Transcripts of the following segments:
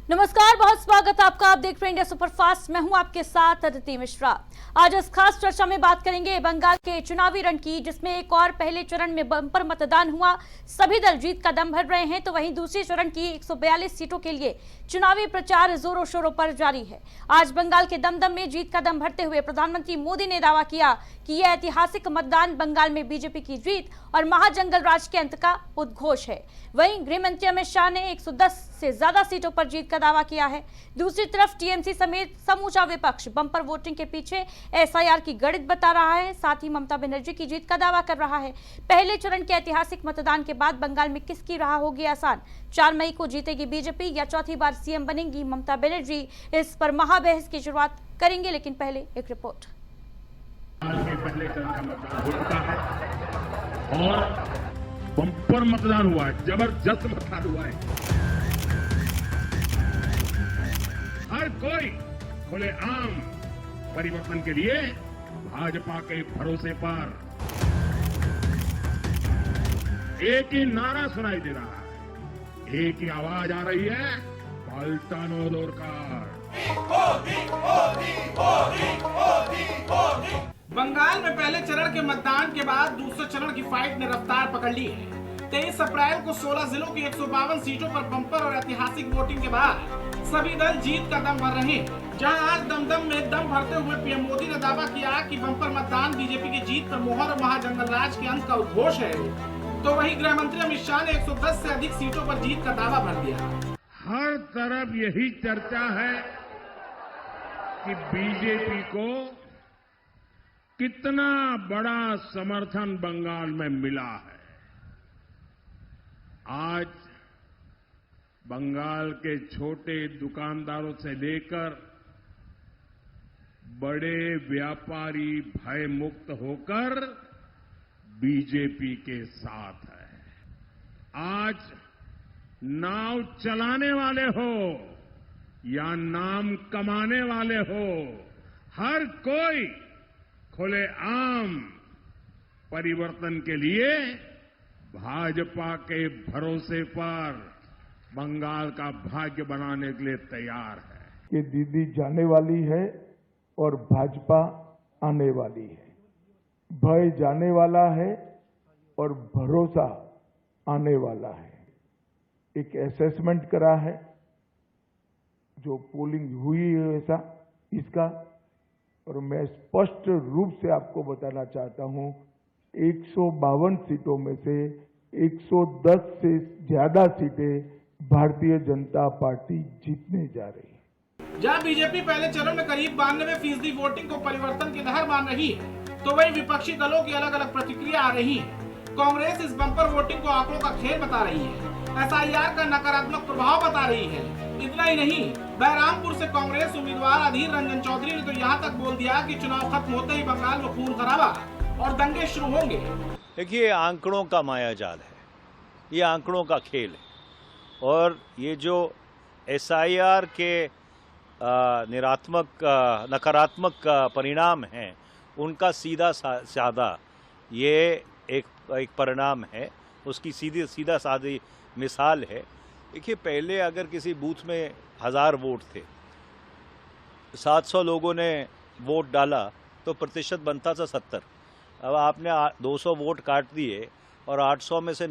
नमस्कार, बहुत स्वागत है आपका। आप देख रहे हैं इंडिया सुपरफास्ट। मैं हूं आपके साथ अदिति मिश्रा। आज इस खास चर्चा में बात करेंगे बंगाल के चुनावी रण की, जिसमें एक और पहले चरण में बंपर मतदान हुआ। सभी दल जीत का दम भर रहे हैं, तो वहीं दूसरे चरण की 142 सीटों के लिए चुनावी प्रचार जोरों शोरों पर जारी है। आज बंगाल के दमदम में जीत का दम भरते हुए प्रधानमंत्री मोदी ने दावा किया कि यह ऐतिहासिक मतदान बंगाल में बीजेपी की जीत और महाजंगल राज के अंत का उद्घोष है। वहीं गृह मंत्री अमित शाह ने 110 से ज्यादा सीटों पर जीत का दावा किया है। दूसरी तरफ टीएमसी समेत समूचा विपक्ष बंपर वोटिंग के पीछे एसआईआर की गणित बता रहा है। साथ ही ममता बनर्जी की जीत का दावा कर रहा है। पहले चरण के ऐतिहासिक मतदान के बाद बंगाल में किसकी राह होगी आसान? 4 मई को जीतेगी बीजेपी या चौथी बार सीएम बनेंगी ममता बनर्जी? इस पर महाबहस की शुरुआत करेंगे, लेकिन पहले एक रिपोर्ट। पहले चरण का मतदान होता है और बंपर मतदान हुआ है, जबरदस्त मतदान हुआ है। हर कोई खुलेआम परिवर्तन के लिए भाजपा के भरोसे पर एक ही नारा सुनाई दे रहा है, एक ही आवाज आ रही है, पलटनो दरकार। बंगाल में पहले चरण के मतदान के बाद दूसरे चरण की फाइट ने रफ्तार पकड़ ली है। 23 अप्रैल को 16 जिलों की 152 सीटों पर बंपर और ऐतिहासिक वोटिंग के बाद सभी दल जीत का दम भर रहे हैं। जहां आज दमदम में दम भरते हुए पीएम मोदी ने दावा किया कि बंपर मतदान बीजेपी की जीत पर मोहर और महाजंगल राज के अंत का उद्घोष है, तो वहीं गृह मंत्री अमित शाह ने 110 से अधिक सीटों पर जीत का दावा भर दिया। हर तरफ यही चर्चा है कि बीजेपी को कितना बड़ा समर्थन बंगाल में मिला है। आज बंगाल के छोटे दुकानदारों से लेकर बड़े व्यापारी भय मुक्त होकर बीजेपी के साथ है। आज नाव चलाने वाले हो या नाम कमाने वाले हो, हर कोई खुलेआम परिवर्तन के लिए भाजपा के भरोसे पर बंगाल का भाग्य बनाने के लिए तैयार है। कि दीदी जाने वाली है और भाजपा आने वाली है। भय जाने वाला है और भरोसा आने वाला है। एक असेसमेंट करा है, जो पोलिंग हुई है ऐसा इसका, और मैं स्पष्ट रूप से आपको बताना चाहता हूं, 152 सीटों में से 110 से ज्यादा सीटें भारतीय जनता पार्टी जीतने जा रही है। जहां बीजेपी पहले चरण में करीब 92% वोटिंग को परिवर्तन की लहर मान रही है, तो वहीं विपक्षी दलों की अलग अलग प्रतिक्रिया आ रही है। कांग्रेस इस बंपर वोटिंग को आंकड़ों का खेल बता रही है, एसआईआर का नकारात्मक प्रभाव बता रही है। इतना ही नहीं, बहरामपुर से कांग्रेस उम्मीदवार अधीर रंजन चौधरी ने तो यहाँ तक बोल दिया कि चुनाव खत्म होते ही बंगाल में खून खराबा और दंगे शुरू होंगे। देखिए, आंकड़ों का माया जाल है, ये आंकड़ों का खेल है, और ये जो एसआईआर के नकारात्मक परिणाम हैं, उनका सीधा साधा ये एक परिणाम है, उसकी सीधा सादी मिसाल है। देखिए, पहले अगर किसी बूथ में 1000 वोट थे, 700 लोगों ने वोट डाला तो प्रतिशत बनता था 70। अब आपने 200 वोट काट दिए और 800 में से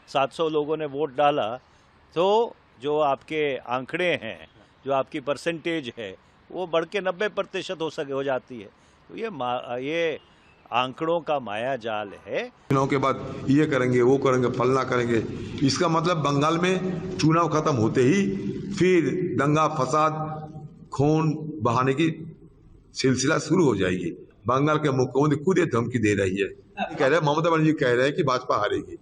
700 लोगों ने वोट डाला, तो जो आपके आंकड़े हैं, जो आपकी परसेंटेज है, वो बढ़ के 90% हो जाती है। तो ये आंकड़ों का माया जाल है। चुनाव के बाद ये करेंगे, वो करेंगे, फलना करेंगे, इसका मतलब बंगाल में चुनाव खत्म होते ही फिर दंगा फसाद खून बहाने की सिलसिला शुरू हो जाएगी। बंगाल के मुख्यमंत्री खुद ये धमकी दे रही है, कह रहे हैं, ममता बनर्जी कह रहे हैं कि भाजपा हारेगी।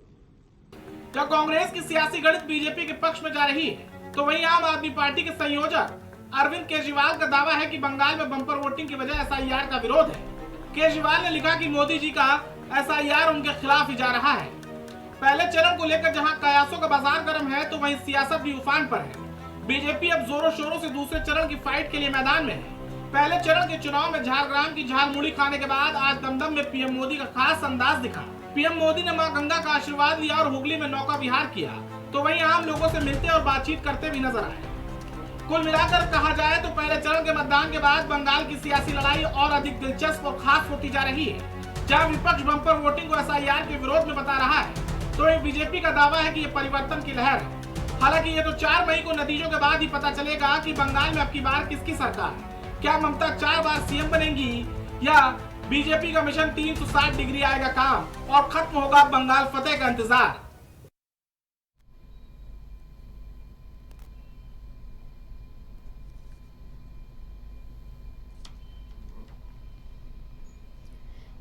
जब कांग्रेस की सियासी गणित बीजेपी के पक्ष में जा रही है, तो वहीं आम आदमी पार्टी के संयोजक अरविंद केजरीवाल का दावा है कि बंगाल में बंपर वोटिंग की वजह एसआईआर का विरोध है। केजरीवाल ने लिखा कि मोदी जी का एसआईआर उनके खिलाफ ही जा रहा है। पहले चरण को लेकर जहां कयासों का बाजार गर्म है, तो वहीं सियासत भी उफान पर है। बीजेपी अब जोरों शोरों से दूसरे चरण की फाइट के लिए मैदान में है। पहले चरण के चुनाव में झारग्राम की झालमुड़ी खाने के बाद आज दमदम में पीएम मोदी का खास अंदाज दिखा। पीएम मोदी ने मां गंगा का आशीर्वाद लिया और हुगली में नौका विहार किया, तो वहीं आम लोगों से मिलते और बातचीत करते भी नजर आए। कुल मिलाकर कहा जाए तो पहले चरण के मतदान के बाद बंगाल की सियासी लड़ाई और अधिक दिलचस्प और खास होती जा रही है। जहां विपक्ष बम्पर वोटिंग को एसआईआर के विरोध में बता रहा है, तो एक बीजेपी का दावा है कि ये परिवर्तन की लहर है। हालांकि ये तो 4 मई को नतीजों के बाद ही पता चलेगा कि बंगाल में अब की बार किसकी सरकार है। क्या ममता 4 बार सीएम बनेंगी या बीजेपी का मिशन 360 डिग्री आएगा काम और खत्म होगा बंगाल फतेह का इंतजार।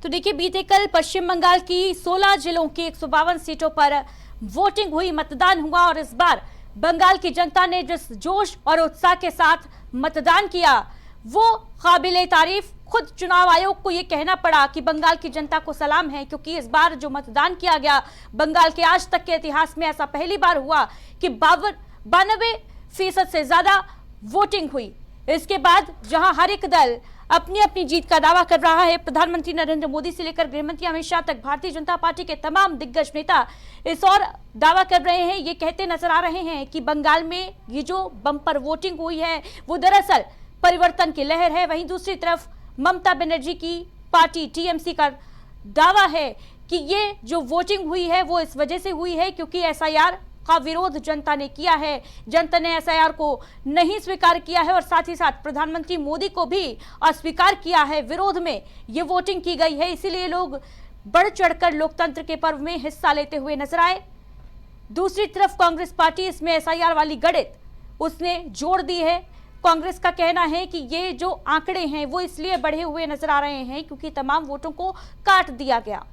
तो देखिए, बीते कल पश्चिम बंगाल की 16 जिलों की 152 सीटों पर वोटिंग हुई, मतदान हुआ और इस बार बंगाल की जनता ने जिस जोश और उत्साह के साथ मतदान किया वो काबिले तारीफ। खुद चुनाव आयोग को ये कहना पड़ा कि बंगाल की जनता को सलाम है, क्योंकि इस बार जो मतदान किया गया बंगाल के आज तक के इतिहास में ऐसा पहली बार हुआ कि 92% से ज्यादा वोटिंग हुई। इसके बाद जहां हर एक दल अपनी अपनी जीत का दावा कर रहा है, प्रधानमंत्री नरेंद्र मोदी से लेकर गृहमंत्री अमित शाह तक भारतीय जनता पार्टी के तमाम दिग्गज नेता इस और दावा कर रहे हैं, ये कहते नजर आ रहे हैं कि बंगाल में ये जो बम्पर वोटिंग हुई है वो दरअसल परिवर्तन की लहर है। वहीं दूसरी तरफ ममता बनर्जी की पार्टी टीएमसी का दावा है कि ये जो वोटिंग हुई है वो इस वजह से हुई है क्योंकि एसआईआर का विरोध जनता ने किया है। जनता ने एसआईआर को नहीं स्वीकार किया है और साथ ही साथ प्रधानमंत्री मोदी को भी अस्वीकार किया है। विरोध में ये वोटिंग की गई है, इसीलिए लोग बढ़ चढ़कर लोकतंत्र के पर्व में हिस्सा लेते हुए नजर आए। दूसरी तरफ कांग्रेस पार्टी इसमें एसआईआर वाली गणित उसने जोड़ दी है। कांग्रेस का कहना है कि ये जो आंकड़े हैं वो इसलिए बढ़े हुए नजर आ रहे हैं क्योंकि तमाम वोटों को काट दिया गया।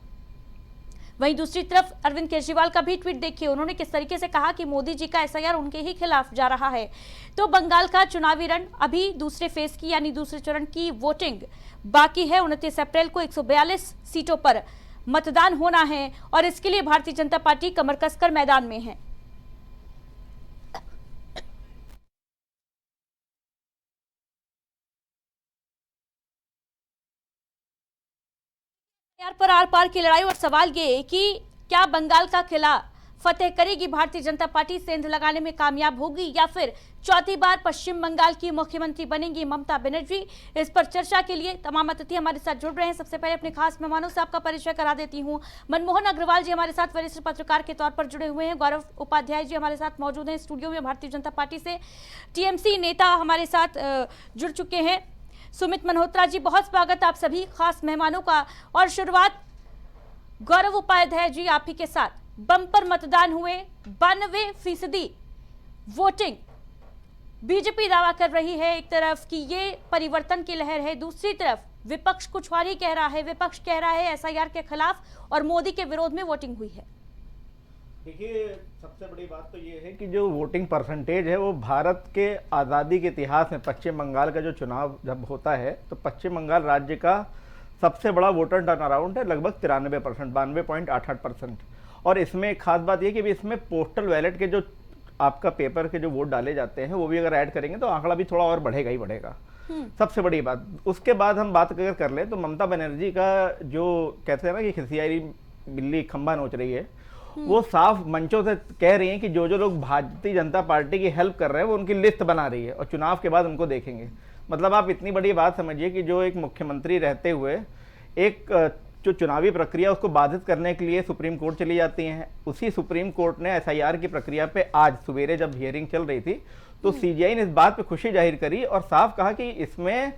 वहीं दूसरी तरफ अरविंद केजरीवाल का भी ट्वीट देखिए, उन्होंने किस तरीके से कहा कि मोदी जी का एसआईआर उनके ही खिलाफ जा रहा है। तो बंगाल का चुनावी रण अभी दूसरे फेज की यानी दूसरे चरण की वोटिंग बाकी है। 29 अप्रैल को 142 सीटों पर मतदान होना है और इसके लिए भारतीय जनता पार्टी कमर कसकर मैदान में है। पर आर पार की लड़ाई और सवाल ये कि क्या बंगाल का किला फतेह करेगी भारतीय जनता पार्टी, सेंध लगाने में कामयाब होगी या फिर चौथी बार पश्चिम बंगाल की मुख्यमंत्री बनेंगी ममता बनर्जी। इस पर चर्चा के लिए तमाम अतिथि हमारे साथ जुड़ रहे हैं। सबसे पहले अपने खास मेहमानों से आपका परिचय करा देती हूं। मनमोहन अग्रवाल जी हमारे साथ वरिष्ठ पत्रकार के तौर पर जुड़े हुए हैं। गौरव उपाध्याय जी हमारे साथ मौजूद हैं स्टूडियो में भारतीय जनता पार्टी से। टीएमसी नेता हमारे साथ जुड़ चुके हैं। सुमित मल्होत्रा जी, बहुत स्वागत आप सभी खास मेहमानों का। और शुरुआत गौरव उपाध्याय जी आप ही के साथ। बम्पर मतदान हुए, 92% वोटिंग। बीजेपी दावा कर रही है एक तरफ कि ये परिवर्तन की लहर है, दूसरी तरफ विपक्ष कुछ और ही कह रहा है। विपक्ष कह रहा है एसआईआर के खिलाफ और मोदी के विरोध में वोटिंग हुई है। देखिए, सबसे बड़ी बात तो ये है कि जो वोटिंग परसेंटेज है वो भारत के आज़ादी के इतिहास में पश्चिम बंगाल का जो चुनाव जब होता है तो पश्चिम बंगाल राज्य का सबसे बड़ा वोटर टर्न अराउंड है, लगभग 93%, 92.88%। और इसमें एक खास बात ये कि भी इसमें पोस्टल बैलेट के जो आपका पेपर के जो वोट डाले जाते हैं वो भी अगर ऐड करेंगे तो आंकड़ा भी थोड़ा और बढ़ेगा ही बढ़ेगा। सबसे बड़ी बात। उसके बाद हम बात अगर कर लें तो ममता बनर्जी का जो कहते हैं ना कि खिसियाई बिल्ली खंबा नोच रही है, वो साफ मंचों से कह रही हैं कि जो जो लोग भारतीय जनता पार्टी की हेल्प कर रहे हैं वो उनकी लिस्ट बना रही है और चुनाव के बाद उनको देखेंगे। मतलब आप इतनी बड़ी बात समझिए कि जो एक मुख्यमंत्री रहते हुए एक जो चुनावी प्रक्रिया उसको बाधित करने के लिए सुप्रीम कोर्ट चली जाती हैं। उसी सुप्रीम कोर्ट ने एसआईआर की प्रक्रिया पे आज सवेरे जब हियरिंग चल रही थी तो सीजीआई ने इस बात पे खुशी जाहिर करी और साफ कहा कि इसमें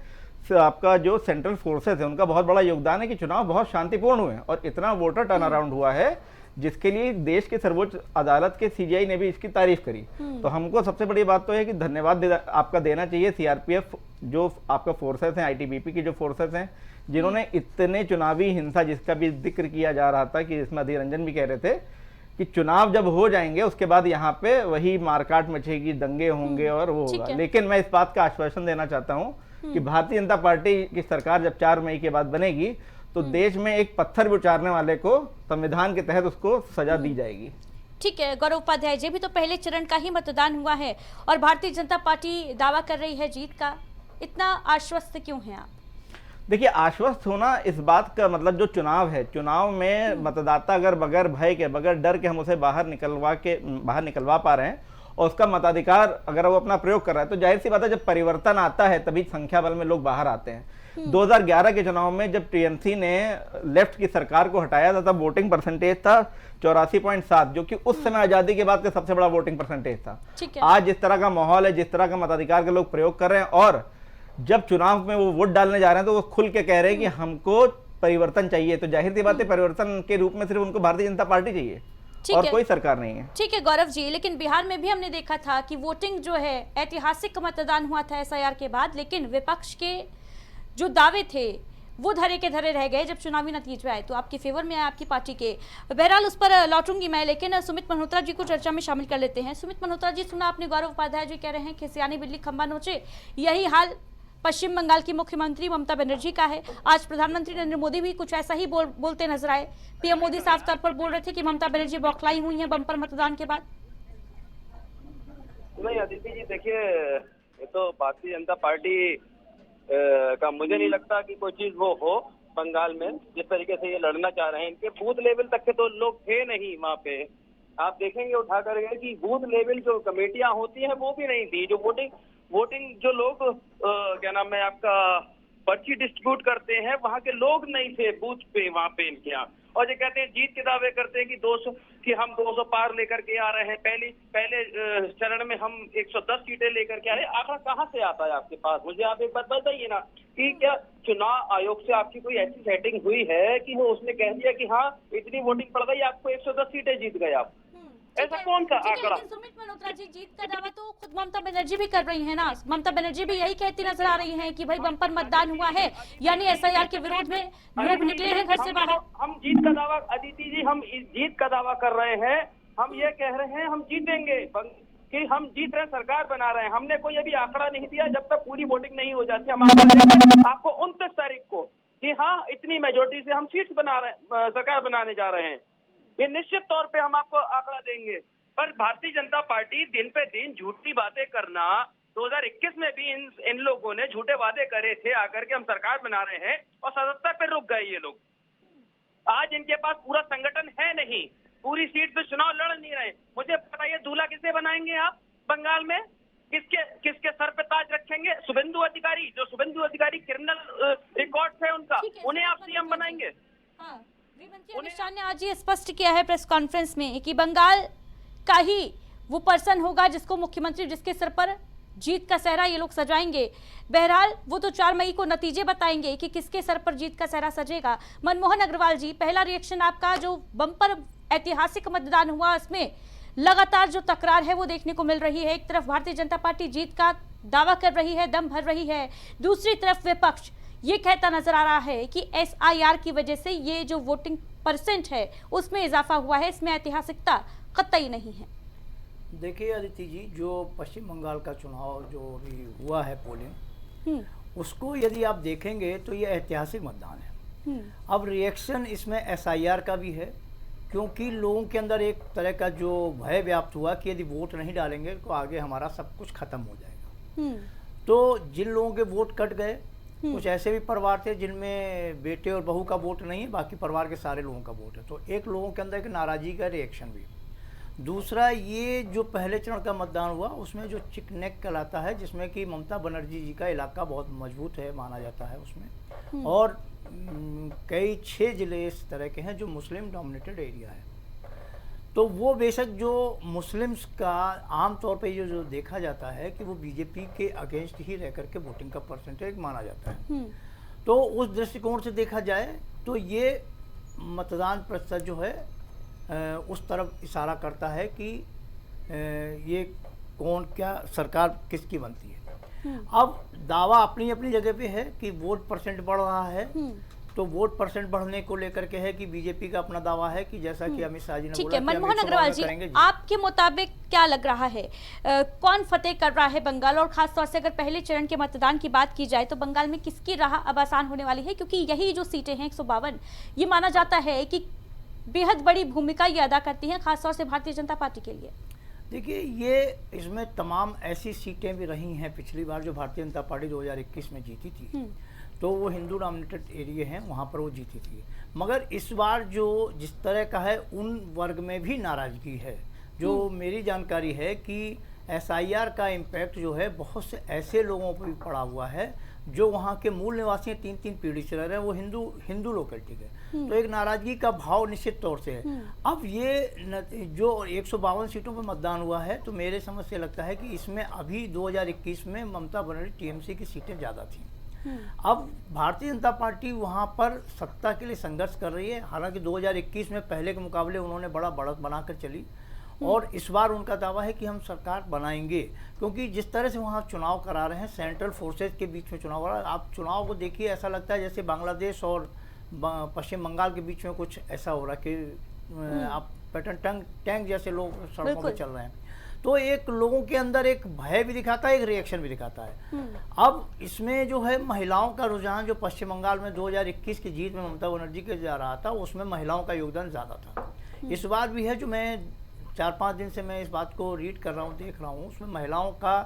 आपका जो सेंट्रल फोर्सेस है उनका बहुत बड़ा योगदान है कि चुनाव बहुत शांतिपूर्ण हुए और इतना वोटर टर्न अराउंड हुआ है, जिसके लिए देश के सर्वोच्च अदालत के सीजीआई ने भी इसकी तारीफ करी। तो हमको सबसे बड़ी बात तो है कि धन्यवाद आपका देना चाहिए सीआरपीएफ, जो आपका फोर्सेस हैं, आईटीबीपी की जो फोर्सेस हैं, जिन्होंने इतने चुनावी हिंसा जिसका भी जिक्र किया जा रहा था कि इसमें अधीर रंजन भी कह रहे थे कि चुनाव जब हो जाएंगे उसके बाद यहाँ पे वही मारकाट मचेगी, दंगे होंगे और वो होगा। लेकिन मैं इस बात का आश्वासन देना चाहता हूँ कि भारतीय जनता पार्टी की सरकार जब 4 मई के बाद बनेगी तो देश में एक पत्थर भी उचारने वाले को संविधान के तहत उसको सजा दी जाएगी। ठीक है गौरव उपाध्याय जी, भी तो पहले चरण का ही मतदान हुआ है और भारतीय जनता पार्टी दावा कर रही है जीत का, इतना आश्वस्त क्यों हैं आप? देखिए, आश्वस्त होना इस बात का मतलब जो चुनाव है, चुनाव में मतदाता अगर बगैर भय के, बगैर डर के हम उसे बाहर निकलवा पा रहे हैं और उसका मताधिकार अगर वो अपना प्रयोग कर रहा है, तो जाहिर सी बात है जब परिवर्तन आता है तभी संख्या बल में लोग बाहर आते हैं। 2011 के चुनाव में जब टीएमसी ने लेफ्ट की सरकार को हटाया था, तब वोटिंग परसेंटेज था 84.7, जो कि उस समय आजादी के बाद का सबसे बड़ा वोटिंग परसेंटेज था। आज जिस तरह का माहौल है, जिस तरह का मताधिकार के लोग प्रयोग कर रहे हैं, और जब चुनाव में वो वोट डालने जा रहे हैं तो वो खुल के कह रहे हैं कि हमको परिवर्तन चाहिए, तो जाहिर सी बात है परिवर्तन के रूप में सिर्फ उनको भारतीय जनता पार्टी चाहिए और कोई सरकार नहीं है। ठीक है गौरव जी, लेकिन बिहार में भी हमने देखा था कि वोटिंग जो है, ऐतिहासिक मतदान हुआ था एसआईआर के बाद, लेकिन विपक्ष के जो दावे थे वो धरे के धरे रह गए जब चुनावी नतीजे आए, तो आपके फेवर में आए आपकी पार्टी के। बहरहाल उस पर लौटूंगी मैं, लेकिन सुमित मल्होत्रा जी को चर्चा में शामिल कर लेते हैं। सुमित मल्होत्रा जी, सुना आपने गौरव उपाध्याय जी कह रहे हैं कि सियानी बिल्ली खंबा नोचे, यही हाल पश्चिम बंगाल की मुख्यमंत्री ममता बनर्जी का है। आज प्रधानमंत्री नरेंद्र मोदी भी कुछ ऐसा ही बोलते नजर आए। पीएम मोदी साफ तौर पर बोल रहे थे कि ममता बनर्जी बौखलाई हुई हैं बम्पर मतदान के बाद। नहीं अदिति जी, देखिए ये तो भारतीय जनता पार्टी का मुझे नहीं लगता कि कोई चीज वो हो बंगाल में। जिस तरीके से ये लड़ना चाह रहे हैं, इनके बूथ लेवल तक के तो लोग थे नहीं वहाँ पे। आप देखेंगे उठा करके कि बूथ लेवल जो कमेटियां होती हैं वो भी नहीं थी। जो वोटिंग जो लोग क्या नाम है आपका पर्ची डिस्ट्रीब्यूट करते हैं, वहाँ के लोग नहीं थे बूथ पे वहाँ पे इनके यहाँ। और ये कहते हैं, जीत के दावे करते हैं कि 200 कि हम 200 पार लेकर के आ रहे हैं। पहले चरण में हम 110 सीटें लेकर के आ रहे हैं। आंकड़ा कहाँ से आता है आपके पास? मुझे आप एक बात बताइए ना कि क्या चुनाव आयोग से आपकी कोई ऐसी सेटिंग हुई है कि वो उसने कह दिया कि हाँ इतनी वोटिंग पड़ गई, आपको 110 सीटें जीत गए आप? ऐसा कौन सा आंकड़ा? सुमित मल्होत्रा जी, जीत का दावा तो खुद ममता बनर्जी भी कर रही है ना। ममता बनर्जी भी यही कहती नजर आ रही हैं कि भाई बम्पर मतदान हुआ है, यानी एसआईआर के विरोध में लोग निकले हैं घर से बाहर। हम जीत का दावा, अदिति जी, हम इस जीत का दावा कर रहे हैं। हम ये कह रहे हैं हम जीतेंगे, कि हम जीत रहे, सरकार बना रहे हैं। हमने कोई अभी आंकड़ा नहीं दिया जब तक पूरी वोटिंग नहीं हो जाती। हम आपको 29 तारीख को कि हाँ इतनी मेजोरिटी से हम सीट्स बना रहे हैं, सरकार बनाने जा रहे हैं, ये निश्चित तौर पे हम आपको आंकड़ा देंगे। पर भारतीय जनता पार्टी दिन पे दिन झूठी बातें करना, 2021 में भी इन लोगों ने झूठे वादे करे थे आकर के हम सरकार बना रहे हैं, और 77 पे रुक गए ये लोग। आज इनके पास पूरा संगठन है नहीं, पूरी सीट पे चुनाव लड़ नहीं रहे। मुझे बताइए, दूल्हा किसे बनाएंगे आप बंगाल में? किसके सर पे ताज रखेंगे? शुभेंदु अधिकारी, जो शुभेंदु अधिकारी क्रिमिनल रिकॉर्ड है उनका, उन्हें आप सीएम बनाएंगे? गृहमंत्री अमित शाह ने आज ये स्पष्ट किया है प्रेस कॉन्फ्रेंस में कि बंगाल का ही वो पर्सन होगा जिसको मुख्यमंत्री, जिसके सर पर जीत का सेहरा ये लोग सजाएंगे। बहरहाल वो तो 4 मई को नतीजे बताएंगे कि किसके सर पर जीत का सेहरा सजेगा। मनमोहन अग्रवाल जी, पहला रिएक्शन आपका, जो बम्पर ऐतिहासिक मतदान हुआ उसमें लगातार जो तकरार है वो देखने को मिल रही है। एक तरफ भारतीय जनता पार्टी जीत का दावा कर रही है, दम भर रही है, दूसरी तरफ विपक्ष ये कहता नजर आ रहा है कि एसआईआर की वजह से ये जो वोटिंग परसेंट है उसमें इजाफा हुआ है, इसमें ऐतिहासिकता कतई नहीं है। देखिए अदिति जी, जो पश्चिम बंगाल का चुनाव जो अभी हुआ है पोलिंग, उसको यदि आप देखेंगे तो ये ऐतिहासिक मतदान है। अब रिएक्शन इसमें एसआईआर का भी है, क्योंकि लोगों के अंदर एक तरह का जो भय व्याप्त हुआ कि यदि वोट नहीं डालेंगे तो आगे हमारा सब कुछ खत्म हो जाएगा। तो जिन लोगों के वोट कट गए, कुछ ऐसे भी परिवार थे जिनमें बेटे और बहू का वोट नहीं है, बाकी परिवार के सारे लोगों का वोट है, तो एक लोगों के अंदर एक नाराजगी का रिएक्शन भी। दूसरा, ये जो पहले चरण का मतदान हुआ उसमें जो चिकनेक कहलाता है, जिसमें कि ममता बनर्जी जी का इलाका बहुत मजबूत है माना जाता है उसमें, और कई 6 जिले इस तरह के हैं जो मुस्लिम डोमिनेटेड एरिया है। तो वो बेशक जो मुस्लिम्स का आम तौर पे जो देखा जाता है कि वो बीजेपी के अगेंस्ट ही रह करके वोटिंग का परसेंटेज माना जाता है। तो उस दृष्टिकोण से देखा जाए तो ये मतदान प्रतिशत जो है उस तरफ इशारा करता है कि ये कौन, क्या सरकार किसकी बनती है। अब दावा अपनी अपनी जगह पे है कि वोट परसेंट बढ़ रहा है, तो वोट परसेंट बढ़ने को लेकर के है कि बीजेपी का अपना दावा है कि जैसा कि अमित शाह जी ने बोला। मनमोहन अग्रवाल जी, आपके मुताबिक क्या लग रहा है, कौन फतेह कर रहा है बंगाल? और खासतौर से अगर पहले चरण के मतदान की बात की जाए तो बंगाल में किसकी राह अब आसान होने वाली है? क्योंकि यही जो सीटें हैं 152, ये माना जाता है कि बेहद बड़ी भूमिका ये अदा करती हैं, खासतौर से भारतीय जनता पार्टी के लिए। देखिए, ये इसमें तमाम ऐसी सीटें भी रही हैं पिछली बार जो भारतीय जनता पार्टी 2021 में जीती थी, तो वो हिंदू डोमिनेटेड एरिया हैं, वहाँ पर वो जीती थी। मगर इस बार जो जिस तरह का है, उन वर्ग में भी नाराजगी है। जो मेरी जानकारी है कि एसआईआर का इम्पैक्ट जो है बहुत से ऐसे लोगों पर भी पड़ा हुआ है जो वहाँ के मूल निवासी 3-3 पीढ़ी से रह रहे हैं, वो हिंदू लोकेलिटी के, तो एक नाराजगी का भाव निश्चित तौर से है। अब ये जो 152 सीटों पर मतदान हुआ है, तो मेरे समझ से लगता है कि इसमें अभी 2021 में ममता बनर्जी टीएमसी की सीटें ज़्यादा थी। अब भारतीय जनता पार्टी वहाँ पर सत्ता के लिए संघर्ष कर रही है। हालांकि 2021 में पहले के मुकाबले उन्होंने बड़ा बढ़त बनाकर चली, और इस बार उनका दावा है कि हम सरकार बनाएंगे, क्योंकि जिस तरह से वहाँ चुनाव करा रहे हैं, सेंट्रल फोर्सेज के बीच में चुनाव करा, आप चुनाव को देखिए, ऐसा लगता है जैसे बांग्लादेश और पश्चिम बंगाल के बीच में कुछ ऐसा हो रहा है कि आप पैटर्न टैंक जैसे लोग सड़कों पर चल रहे हैं। तो एक लोगों के अंदर एक भय भी दिखाता है, एक रिएक्शन भी दिखाता है। अब इसमें जो है महिलाओं का रुझान, जो पश्चिम बंगाल में 2021 की जीत में ममता बनर्जी के जा रहा था, उसमें महिलाओं का योगदान ज़्यादा था। इस बार भी है, जो मैं 4-5 दिन से मैं इस बात को रीड कर रहा हूँ, देख रहा हूँ, उसमें महिलाओं का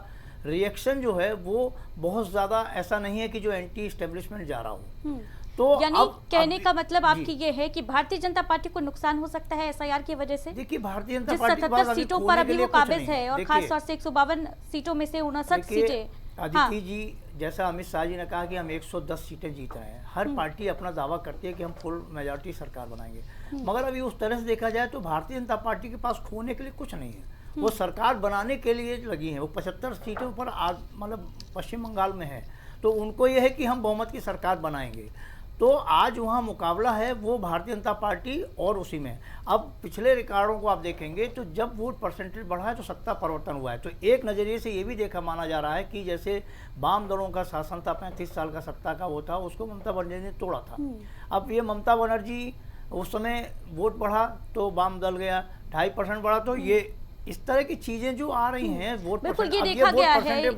रिएक्शन जो है वो बहुत ज़्यादा ऐसा नहीं है कि जो एंटी एस्टेब्लिशमेंट जा रहा हो। तो यानी कहने का मतलब आपकी ये है कि भारतीय जनता पार्टी को नुकसान हो सकता है एसआईआर की वजह से। देखिए, भारतीय जनता जिस पार्टी 77 सीटों पर अभी वो काबिज है, और खास तौर से 152 सीटों में से 59 सीटें। अदिति जी, जैसा अमित शाह जी ने कहा कि हम 110 सीटें जीत रहे हैं, हर पार्टी अपना दावा करती है कि हम फुल मेजॉरिटी सरकार बनाएंगे, मगर अभी उस तरह से देखा जाए तो भारतीय जनता पार्टी के पास खोने के लिए कुछ नहीं है। वो सरकार बनाने के लिए लगी है। वो 75 सीटों पर मतलब पश्चिम बंगाल में है, तो उनको ये है कि हम बहुमत की सरकार बनाएंगे। तो आज वहाँ मुकाबला है वो भारतीय जनता पार्टी और उसी में। अब पिछले रिकॉर्डों को आप देखेंगे तो जब वोट परसेंटेज बढ़ा है तो सत्ता परिवर्तन हुआ है। तो एक नज़रिए से ये भी देखा माना जा रहा है कि जैसे वाम दलों का शासन था, 35 साल का सत्ता का वो था, उसको ममता बनर्जी ने तोड़ा था। अब ये ममता बनर्जी, उस समय वोट बढ़ा तो वाम दल गया, 2.5% बढ़ा, तो ये इस तरह की चीजें जो आ रही हैं वोट बिल्कुल ये देखा गया है कि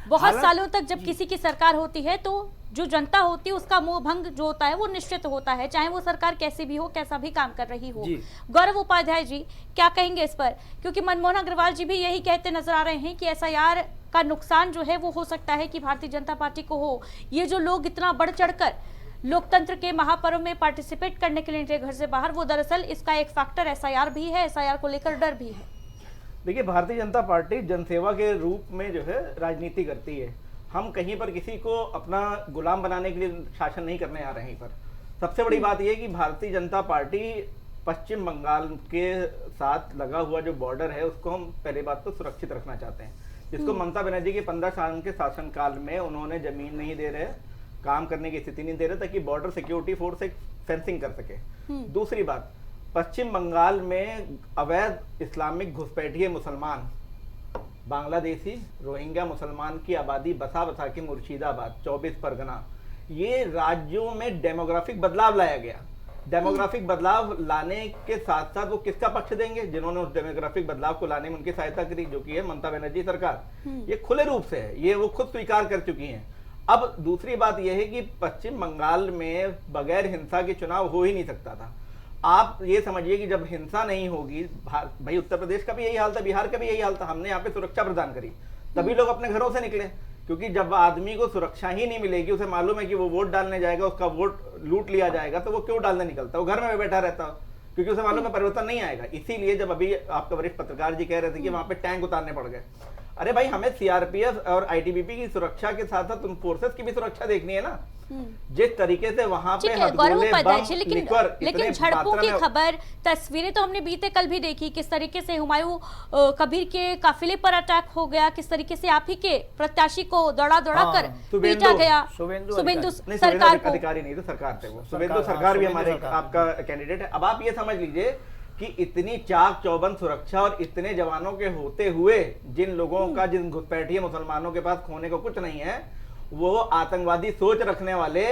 बहुत सालों तक जब किसी की सरकार होती है तो जो जनता होती है उसका मोह भंग जो होता है वो निश्चित होता है, चाहे वो सरकार कैसी भी हो, कैसा भी काम कर रही हो। गौरव उपाध्याय जी क्या कहेंगे इस पर, क्योंकि मनमोहन अग्रवाल जी भी यही कहते नजर आ रहे हैं कि एसआईआर का नुकसान जो है वो हो सकता है कि भारतीय जनता पार्टी को हो। ये जो लोग इतना बढ़ चढ़कर लोकतंत्र के महापर्व में पार्टिसिपेट करने के लिए निकले घर से बाहर, वो दरअसल इसका एक फैक्टर एसआईआर भी है, एसआईआर को लेकर डर भी है। देखिए, भारतीय जनता पार्टी जनसेवा के रूप में जो है राजनीति करती है। हम कहीं पर किसी को अपना गुलाम बनाने के लिए शासन नहीं करने आ रहे हैं। पर सबसे बड़ी बात यह है कि भारतीय जनता पार्टी पश्चिम बंगाल के साथ लगा हुआ जो बॉर्डर है उसको हम पहले बात तो सुरक्षित रखना चाहते हैं, जिसको ममता बनर्जी के 15 साल के शासनकाल में उन्होंने जमीन नहीं दे रहे, काम करने की स्थिति नहीं दे रहे, ताकि बॉर्डर सिक्योरिटी फोर्स एक फेंसिंग कर सके। दूसरी बात, पश्चिम बंगाल में अवैध इस्लामिक घुसपैठिए मुसलमान, बांग्लादेशी रोहिंग्या मुसलमान की आबादी बसा बसा के मुर्शिदाबाद, 24 परगना, ये राज्यों में डेमोग्राफिक बदलाव लाया गया। डेमोग्राफिक बदलाव लाने के साथ साथ वो किसका पक्ष देंगे? जिन्होंने उस डेमोग्राफिक बदलाव को लाने में उनकी सहायता करी, जो कि है ममता बनर्जी सरकार। ये खुले रूप से है, ये वो खुद स्वीकार कर चुकी हैं। अब दूसरी बात यह है कि पश्चिम बंगाल में बगैर हिंसा के चुनाव हो ही नहीं सकता था। आप ये समझिए कि जब हिंसा नहीं होगी, भाई उत्तर प्रदेश का भी यही हाल था, बिहार का भी यही हाल था, हमने यहाँ पे सुरक्षा प्रदान करी, तभी लोग अपने घरों से निकले। क्योंकि जब आदमी को सुरक्षा ही नहीं मिलेगी, उसे मालूम है कि वो वोट डालने जाएगा, उसका वोट लूट लिया जाएगा, तो वो क्यों डालने निकलता? वो घर में बैठा रहता, क्योंकि उसे मालूम है परिवर्तन नहीं आएगा। इसीलिए जब अभी आपका वरिष्ठ पत्रकार जी कह रहे थे कि वहां पे टैंक उतारने पड़ गए, अरे भाई हमें सीआरपीएफ और आईटीबीपी की सुरक्षा के साथ साथ तुम फोर्सेस की भी सुरक्षा देखनी है ना। जिस तरीके से वहां पे हथगोले, बम, लेकिन झड़पों की खबर, तस्वीरें तो हमने बीते कल भी देखी, किस तरीके से हुमायूं कबीर के काफिले पर अटैक हो गया, किस तरीके से आप ही के प्रत्याशी को दौड़ा कर पीटा गया। शुभेंदु सरकार को, अधिकारी नहीं तो सरकार थे वो, शुभेंदु सरकार भी हमारे आपका कैंडिडेट है। अब आप ये समझ लीजिए कि इतनी चाक चौबंद सुरक्षा और इतने जवानों के होते हुए जिन लोगों का, जिन घुसपैठिए मुसलमानों के पास खोने को कुछ नहीं है, वो आतंकवादी सोच रखने वाले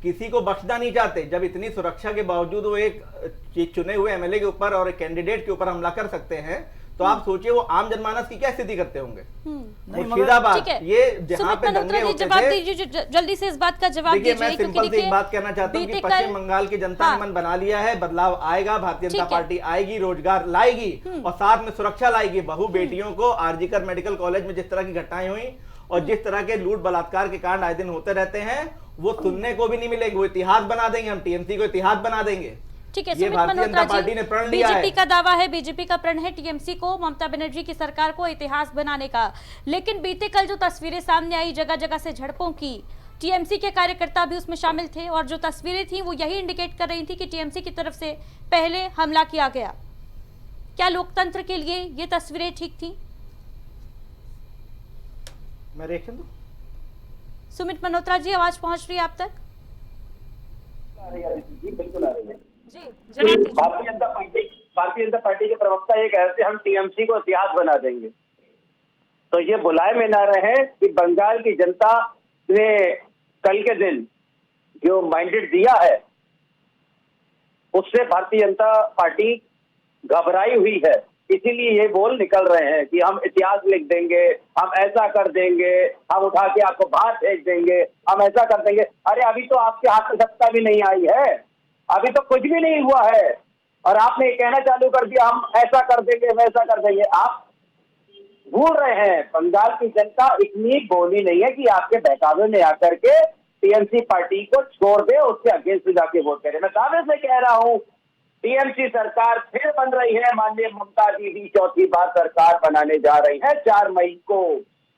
किसी को बख्शना नहीं चाहते। जब इतनी सुरक्षा के बावजूद वो एक चुने हुए एमएलए के ऊपर और एक कैंडिडेट के ऊपर हमला कर सकते हैं, तो आप सोचिए वो आम जनमानस की क्या स्थिति करते होंगे। मुर्शिदाबाद, ये जहां पे दंगे होते थे, जल्दी से इस बात का जवाब दीजिए। मैं सिंपल सी एक बात कहना चाहता हूं कि पश्चिम बंगाल की जनता ने मन बना लिया है, बदलाव आएगा, भारतीय जनता पार्टी आएगी, रोजगार लाएगी और साथ में सुरक्षा लाएगी। बहु बेटियों को आरजीकर मेडिकल कॉलेज में जिस तरह की घटनाएं हुई और जिस तरह के लूट बलात्कार के कांड आए दिन होते रहते हैं, वो सुनने को भी नहीं मिलेंगे। वो इतिहास बना देंगे, हम टीएमसी को इतिहास बना देंगे। ठीक है, ये सुमित भारतीय जनता मल्होत्रा पार्टी ने जी, प्रण लिया है। बीजेपी का दावा है, बीजेपी का प्रण है टीएमसी को, ममता बनर्जी की सरकार को इतिहास बनाने का। लेकिन बीते कल जो तस्वीरें सामने आई जगह जगह से झड़पों की, टीएमसी के कार्यकर्ता भी उसमें शामिल थे और जो तस्वीरें थी वो यही इंडिकेट कर रही थी कि टीएमसी की तरफ से पहले हमला किया गया। क्या लोकतंत्र के लिए ये तस्वीरें ठीक थी? मैं रिएक्शन दूं? सुमित मल्होत्रा जी, आवाज पहुंच रही है आप तक? जी बिल्कुल आ रही है जी, जवाब दीजिए। भारतीय जनता पार्टी के प्रवक्ता ये कहते हैं हम टीएमसी को इतिहास बना देंगे। तो ये बुलाए में ना रहे कि बंगाल की जनता ने कल के दिन जो मैंडेट दिया है उससे भारतीय जनता पार्टी घबराई हुई है, इसीलिए ये बोल निकल रहे हैं कि हम इतिहास लिख देंगे, हम ऐसा कर देंगे, हम उठा के आपको बाहर फेंक देंगे, हम ऐसा कर देंगे। अरे अभी तो आपके हाथ में सत्ता भी नहीं आई है, अभी तो कुछ भी नहीं हुआ है और आपने कहना चालू कर दिया हम ऐसा कर देंगे वैसा कर देंगे। आप भूल रहे हैं बंगाल की जनता इतनी बोली नहीं है कि आपके बहकावे में आकर के टीएमसी पार्टी को छोड़ दे, उसके अगेंस्ट जाके वोट करे। मैं दावे से कह रहा हूं टीएमसी सरकार फिर बन रही है, माननीय ममता दीदी चौथी बार सरकार बनाने जा रही है 4 मई को।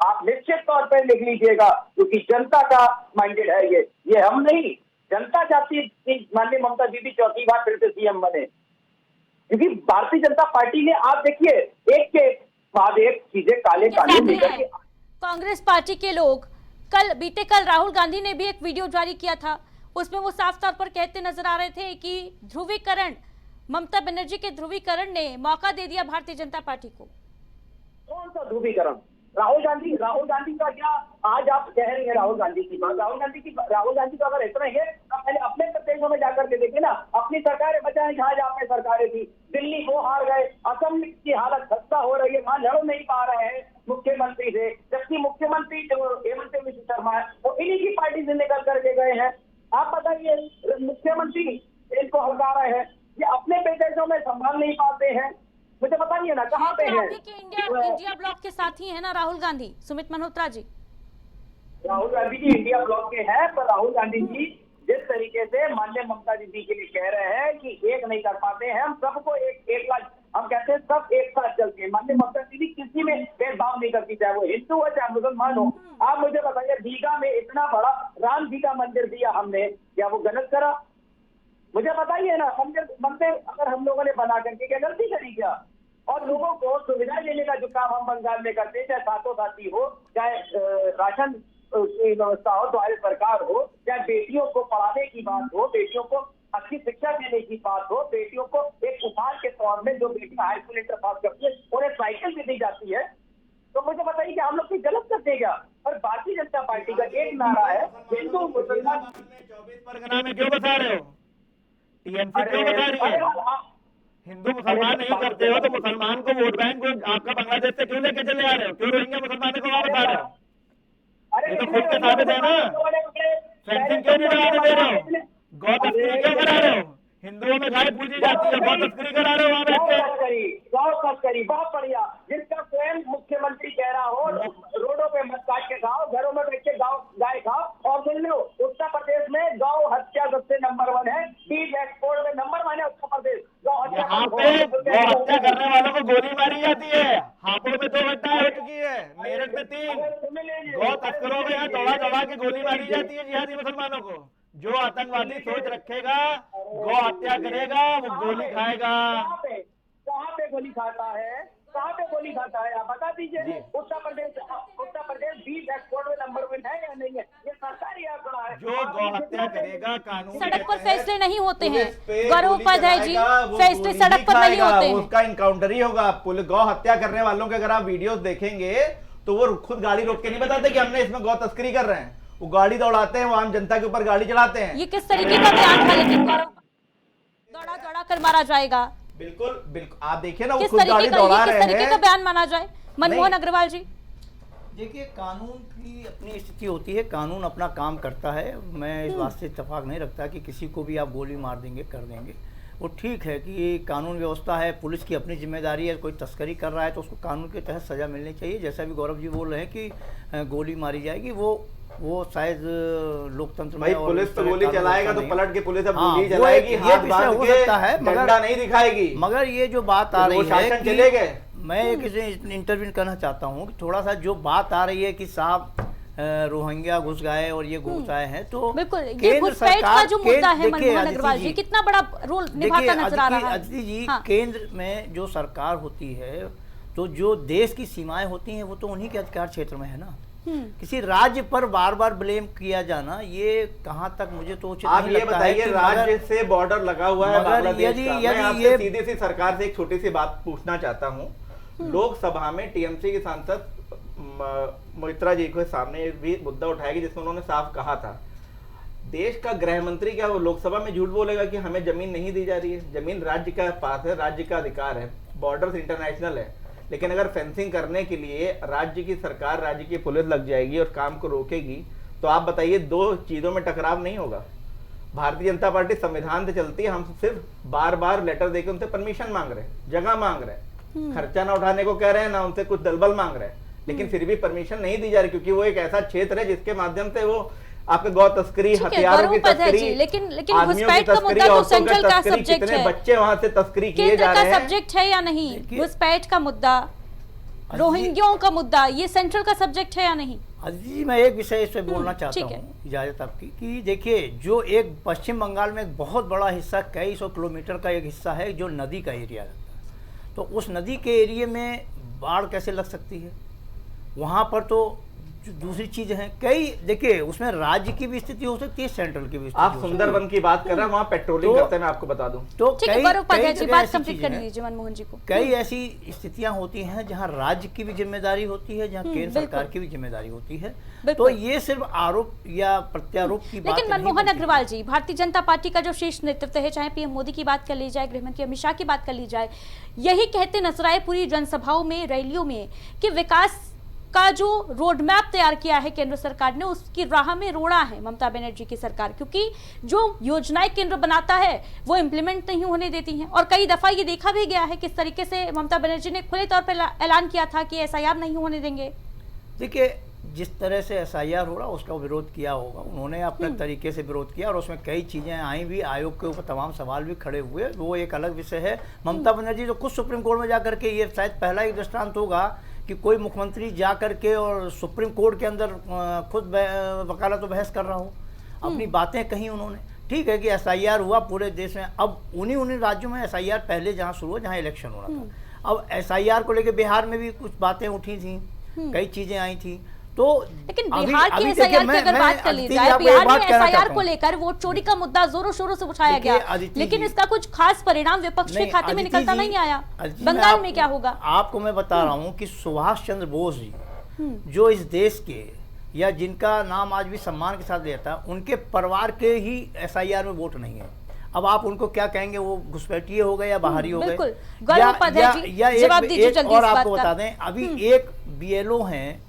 आप निश्चित तौर पर लिख लीजिएगा क्योंकि जनता का मैंडेट है ये हम नहीं, जनता चाहती है कि माननीय ममता दीदी चौथी बार फिर से सीएम बने, क्योंकि भारतीय जनता पार्टी ने आप देखिए एक के बाद एक चीजें काले काले निकल के। कांग्रेस पार्टी के लोग बीते कल राहुल गांधी ने भी एक वीडियो जारी किया था, उसमें वो साफ तौर पर कहते नजर आ रहे थे कि ध्रुवीकरण, ममता बनर्जी के ध्रुवीकरण ने मौका दे दिया भारतीय जनता पार्टी को। कौन सा ध्रुवीकरण? राहुल गांधी का क्या आज आप कह रही हैं? राहुल गांधी की बात, राहुल गांधी का अगर इतना ही है तो पहले अपने प्रदेशों में जाकर के देखे ना, अपनी सरकारें बचाएं जहां जहां पे सरकारें थी। दिल्ली वो हार गए, असम की हालत खस्ता हो रही है, वहां लड़ नहीं पा रहे हैं मुख्यमंत्री से, जबकि मुख्यमंत्री जो हेमंत बिश्व शर्मा है वो इन्हीं की पार्टी से निकल करके गए हैं। आप बताइए मुख्यमंत्री इनको हल्का रहे हैं, ये अपने प्रदेशों में संभाल नहीं पाते हैं। मुझे बताइए ना कहाँ पे है? इंडिया ब्लॉक के साथी है ना राहुल गांधी, सुमित मल्होत्रा जी। राहुल गांधी जी इंडिया ब्लॉक के हैं, पर राहुल गांधी जी जिस तरीके से माननीय ममता दीदी के लिए कह रहे हैं कि एक नहीं कर पाते हैं, हम सबको एक लाख, हम कहते हैं सब एक साथ चलते हैं। माननीय ममता दीदी किसी में भेदभाव नहीं करती, चाहे वो हिंदू हो चाहे मुसलमान हो। आप मुझे बताइए दीघा में इतना बड़ा राम जी का मंदिर दिया हमने, क्या वो गलत करा? मुझे बताइए ना, मंदिर अगर हम लोगों ने बना करके क्या गलती करी क्या? और लोगों को सुविधा देने का जो काम हम बंगाल में करते हैं, चाहे सातों साथी हो, चाहे राशन की व्यवस्था हो, द्वारे सरकार हो, चाहे बेटियों को पढ़ाने की बात हो, बेटियों को अच्छी शिक्षा देने की बात हो, बेटियों को एक उपहार के तौर में जो बेटियां हाई स्कूल इंटर पास करती है उन्हें साइकिल भी दी जाती है। तो मुझे बताइए कि हम लोग की गलत करते हैं क्या? और भारतीय जनता पार्टी का एक नारा है हिंदू मुसलमान। 24 परगना में क्यों बता रहे हो? टीएमसी क्यों बता रही है? हिंदू मुसलमान नहीं करते हो तो मुसलमान को वोट बैंक को आपका बांग्लादेश से क्यों लेके चले आ रहे हो? क्यों रोहिंग्या मुसलमानों को वापस आ रहे हो? ये तो खुद के साबित है ना। फेंसिंग क्यों नहीं लगाने दे रहे हो? गौ तस्करी क्यों करा रहे हो? हिंदुओं में गाय पूजी जाती है, गौ तस्करी करा रहे हो वहाँ बैठ के। गौ तस्करी बहुत बढ़िया, जिसका स्वयं मुख्यमंत्री कह रहा हो रोडों पे मत काट के खाओ, घरों में बैठ के गाय खाओ। और सुन लो, उत्तर प्रदेश में गौ हत्या सबसे नंबर 1 है, बीफ एक्सपोर्ट में नंबर 1 है उत्तर प्रदेश। गौ हत्या करने वालों को गोली मारी जाती है। हापुड़ में 2 घटनाएं हो चुकी है, मेरठ में 3। गौ तस्करों में यहाँ दौड़ा के गोली मारी जाती है जिहादी मुसलमानों को। जो आतंकवादी सोच रखेगा, गौ हत्या करेगा, वो गोली खाएगा। कहाँ पे गोली खाता है? कहाँ पे गोली खाता है? आप बता दीजिए। उत्तर प्रदेश बीफ एक्सपोर्ट में नंबर 1 है या नहीं है? ये सरकारी आंकड़ा है। जो गौ हत्या करेगा कानून सड़क पर फैसले नहीं होते हैं, गौरव उपाध्याय जी, फैसले सड़क पर नहीं होते हैं, उसका इनकाउंटर ही होगा। गौ हत्या करने वालों के अगर आप वीडियोस देखेंगे तो वो खुद गाड़ी रोक के नहीं बताते कि हमने इसमें गौ तस्करी कर रहे हैं। वो गाड़ी दौड़ाते हैं, वो आम जनता के ऊपर गाड़ी चलाते हैं। ये किस तरीके का बयान था? लेकिन दौड़ा कर मारा जाएगा। बिल्कुल आप देखिए ना, वो किस खुद गाड़ी दौड़ा रहे हैं। किस तरीके का बयान माना जाए? मनमोहन अग्रवाल जी, देखिए कानून की अपनी स्थिति होती है, कानून अपना काम करता है। मैं इस बात से इत्तेफाक नहीं रखता कि किसी को भी आप गोली मार देंगे कर देंगे। वो ठीक है कि कानून व्यवस्था है, पुलिस की अपनी जिम्मेदारी है, कोई तस्करी कर रहा है तो उसको कानून के तहत सज़ा मिलनी चाहिए। जैसा भी गौरव जी बोल रहे हैं कि गोली मारी जाएगी, वो शायद लोकतंत्र में, भाई पुलिस तो गोली चलाएगा तो पलट के पुलिस अब गोली हाँ, चलाएगी, हाथ बांध हो के सकता है, डंडा नहीं दिखाएगी। मगर ये जो बात आ रही है शासन चले गए। मैं एक इंटरव्यू करना चाहता हूँ कि थोड़ा सा जो बात आ रही है कि साहब रोहिंग्या घुस गए और ये घुस आए हैं, तो बिल्कुल ये घुसपैठ का जो मुद्दा है मनमोहन अग्रवाल जी कितना बड़ा रोल निभाता नजर आ रहा है। अदिति जी, केंद्र में जो सरकार होती है तो जो देश की सीमाएं होती हैं वो तो उन्हीं के अधिकार क्षेत्र में है ना। किसी राज्य पर बार बार ब्लेम किया जाना ये कहाँ तक मुझे तो उचित नहीं लगता है। आप ये बताइए, राज्य से बॉर्डर लगा हुआ है बांग्लादेश का। मैं आपसे सीधी सी सरकार से एक छोटी सी बात पूछना चाहता हूँ। लोकसभा में टीएमसी की सांसद मोइत्रा जी के सामने भी मुद्दा उठाया कि जिसमें उन्होंने साफ कहा था, देश का गृह मंत्री क्या वो लोकसभा में झूठ बोलेगा कि हमें जमीन नहीं दी जा रही है? जमीन राज्य का पास है, राज्य का अधिकार है, बॉर्डर्स इंटरनेशनल है, लेकिन अगर फेंसिंग करने के लिए राज्य की सरकार, राज्य की पुलिस लग जाएगी और काम को रोकेगी, तो आप बताइए दो चीजों में टकराव नहीं होगा? भारतीय जनता पार्टी संविधान से चलती है, हम सिर्फ बार बार लेटर देकर उनसे परमिशन मांग रहे हैं, जगह मांग रहे हैं, खर्चा ना उठाने को कह रहे हैं, ना उनसे कुछ दलबल मांग रहे हैं, लेकिन फिर भी परमिशन नहीं दी जा रही, क्योंकि वो एक ऐसा क्षेत्र है जिसके माध्यम से वो आपके गौ तस्करी, हथियारों की तस्करी, लेकिन घुसपैठ का मुद्दा तो सेंट्रल का सब्जेक्ट है। बच्चे वहां से तस्करी किए जा रहे हैं, सब्जेक्ट है या नहीं? घुसपैठ का मुद्दा, रोहिंग्याओं का मुद्दा, ये सेंट्रल का सब्जेक्ट है या नहीं? जी, मैं एक विषय इस पे बोलना चाहता हूँ, इजाजत आपकी, कि देखिए जो एक पश्चिम बंगाल में एक बहुत बड़ा हिस्सा, कई सौ किलोमीटर का एक हिस्सा है जो नदी का एरिया लगता है, तो उस नदी के एरिया में बाढ़ कैसे लग सकती है? वहाँ पर तो दूसरी चीज है, कई देखिए उसमें राज्य की भी स्थिति हो सकती है, सेंट्रल की भी स्थिति। आप सुंदरबन की बात कर रहे हैं, वहाँ पेट्रोलिंग करते हैं, मैं आपको बता दूं। तो कई ऐसी स्थितियां होती हैं जहाँ राज्य की भी जिम्मेदारी होती है, जहाँ केंद्र सरकार की भी जिम्मेदारी होती है। तो ये सिर्फ आरोप या प्रत्यारोप की बात। लेकिन मनमोहन अग्रवाल जी, भारतीय जनता पार्टी का जो शीर्ष नेतृत्व है, चाहे पीएम मोदी की बात कर ली जाए, गृहमंत्री अमित शाह की बात कर ली जाए, यही कहते नजर आए पूरी जनसभाओं में, रैलियों में, कि विकास का जो रोड मैप तैयार किया है केंद्र सरकार ने, उसकी राह में रोड़ा है ममता बनर्जी की सरकार, क्योंकि जो योजनाएं केंद्र बनाता है वो इंप्लीमेंट नहीं होने देती हैं। और कई दफा ये देखा भी गया है किस तरीके से ममता बनर्जी ने खुले तौर पर ऐलान किया था कि एसआईआर नहीं होने देंगे। देखिए, जिस तरह से एसआईआर हो रहा उसका विरोध किया होगा, उन्होंने अपने तरीके से विरोध किया और उसमें कई चीज़ें आई भी, आयोग के ऊपर तमाम सवाल भी खड़े हुए, वो एक अलग विषय है। ममता बनर्जी तो खुद सुप्रीम कोर्ट में जाकर के, ये शायद पहला ही दृष्टांत होगा कि कोई मुख्यमंत्री जा करके और सुप्रीम कोर्ट के अंदर खुद वकालत और बहस कर रहा हो, अपनी बातें कही उन्होंने। ठीक है कि एसआईआर हुआ पूरे देश में, अब उन्हीं राज्यों में एसआईआर पहले जहाँ शुरू हुआ जहाँ इलेक्शन हो रहा था, अब एसआईआर को लेकर बिहार में भी कुछ बातें उठी थी, कई चीजें आई थी। तो लेकिन बिहार की एसआईआर की अगर बात कर ली जाए, बिहार में एसआईआर को लेकर वोट चोरी का मुद्दा जोरों शोरों से उठाया गया, लेकिन इसका कुछ खास परिणाम विपक्ष के खाते में निकलता नहीं आया। बंगाल में क्या होगा? आपको मैं बता रहा हूँ कि सुभाष चंद्र बोस जी, जो इस देश के या जिनका नाम आज भी सम्मान के साथ लेता है, उनके परिवार के ही एसआईआर में वोट नहीं है। अब आप उनको क्या कहेंगे, वो घुसपैठिए हो गए या बाहरी हो गए? या एक और आपको बता दें, अभी एक बीएलओ हैं,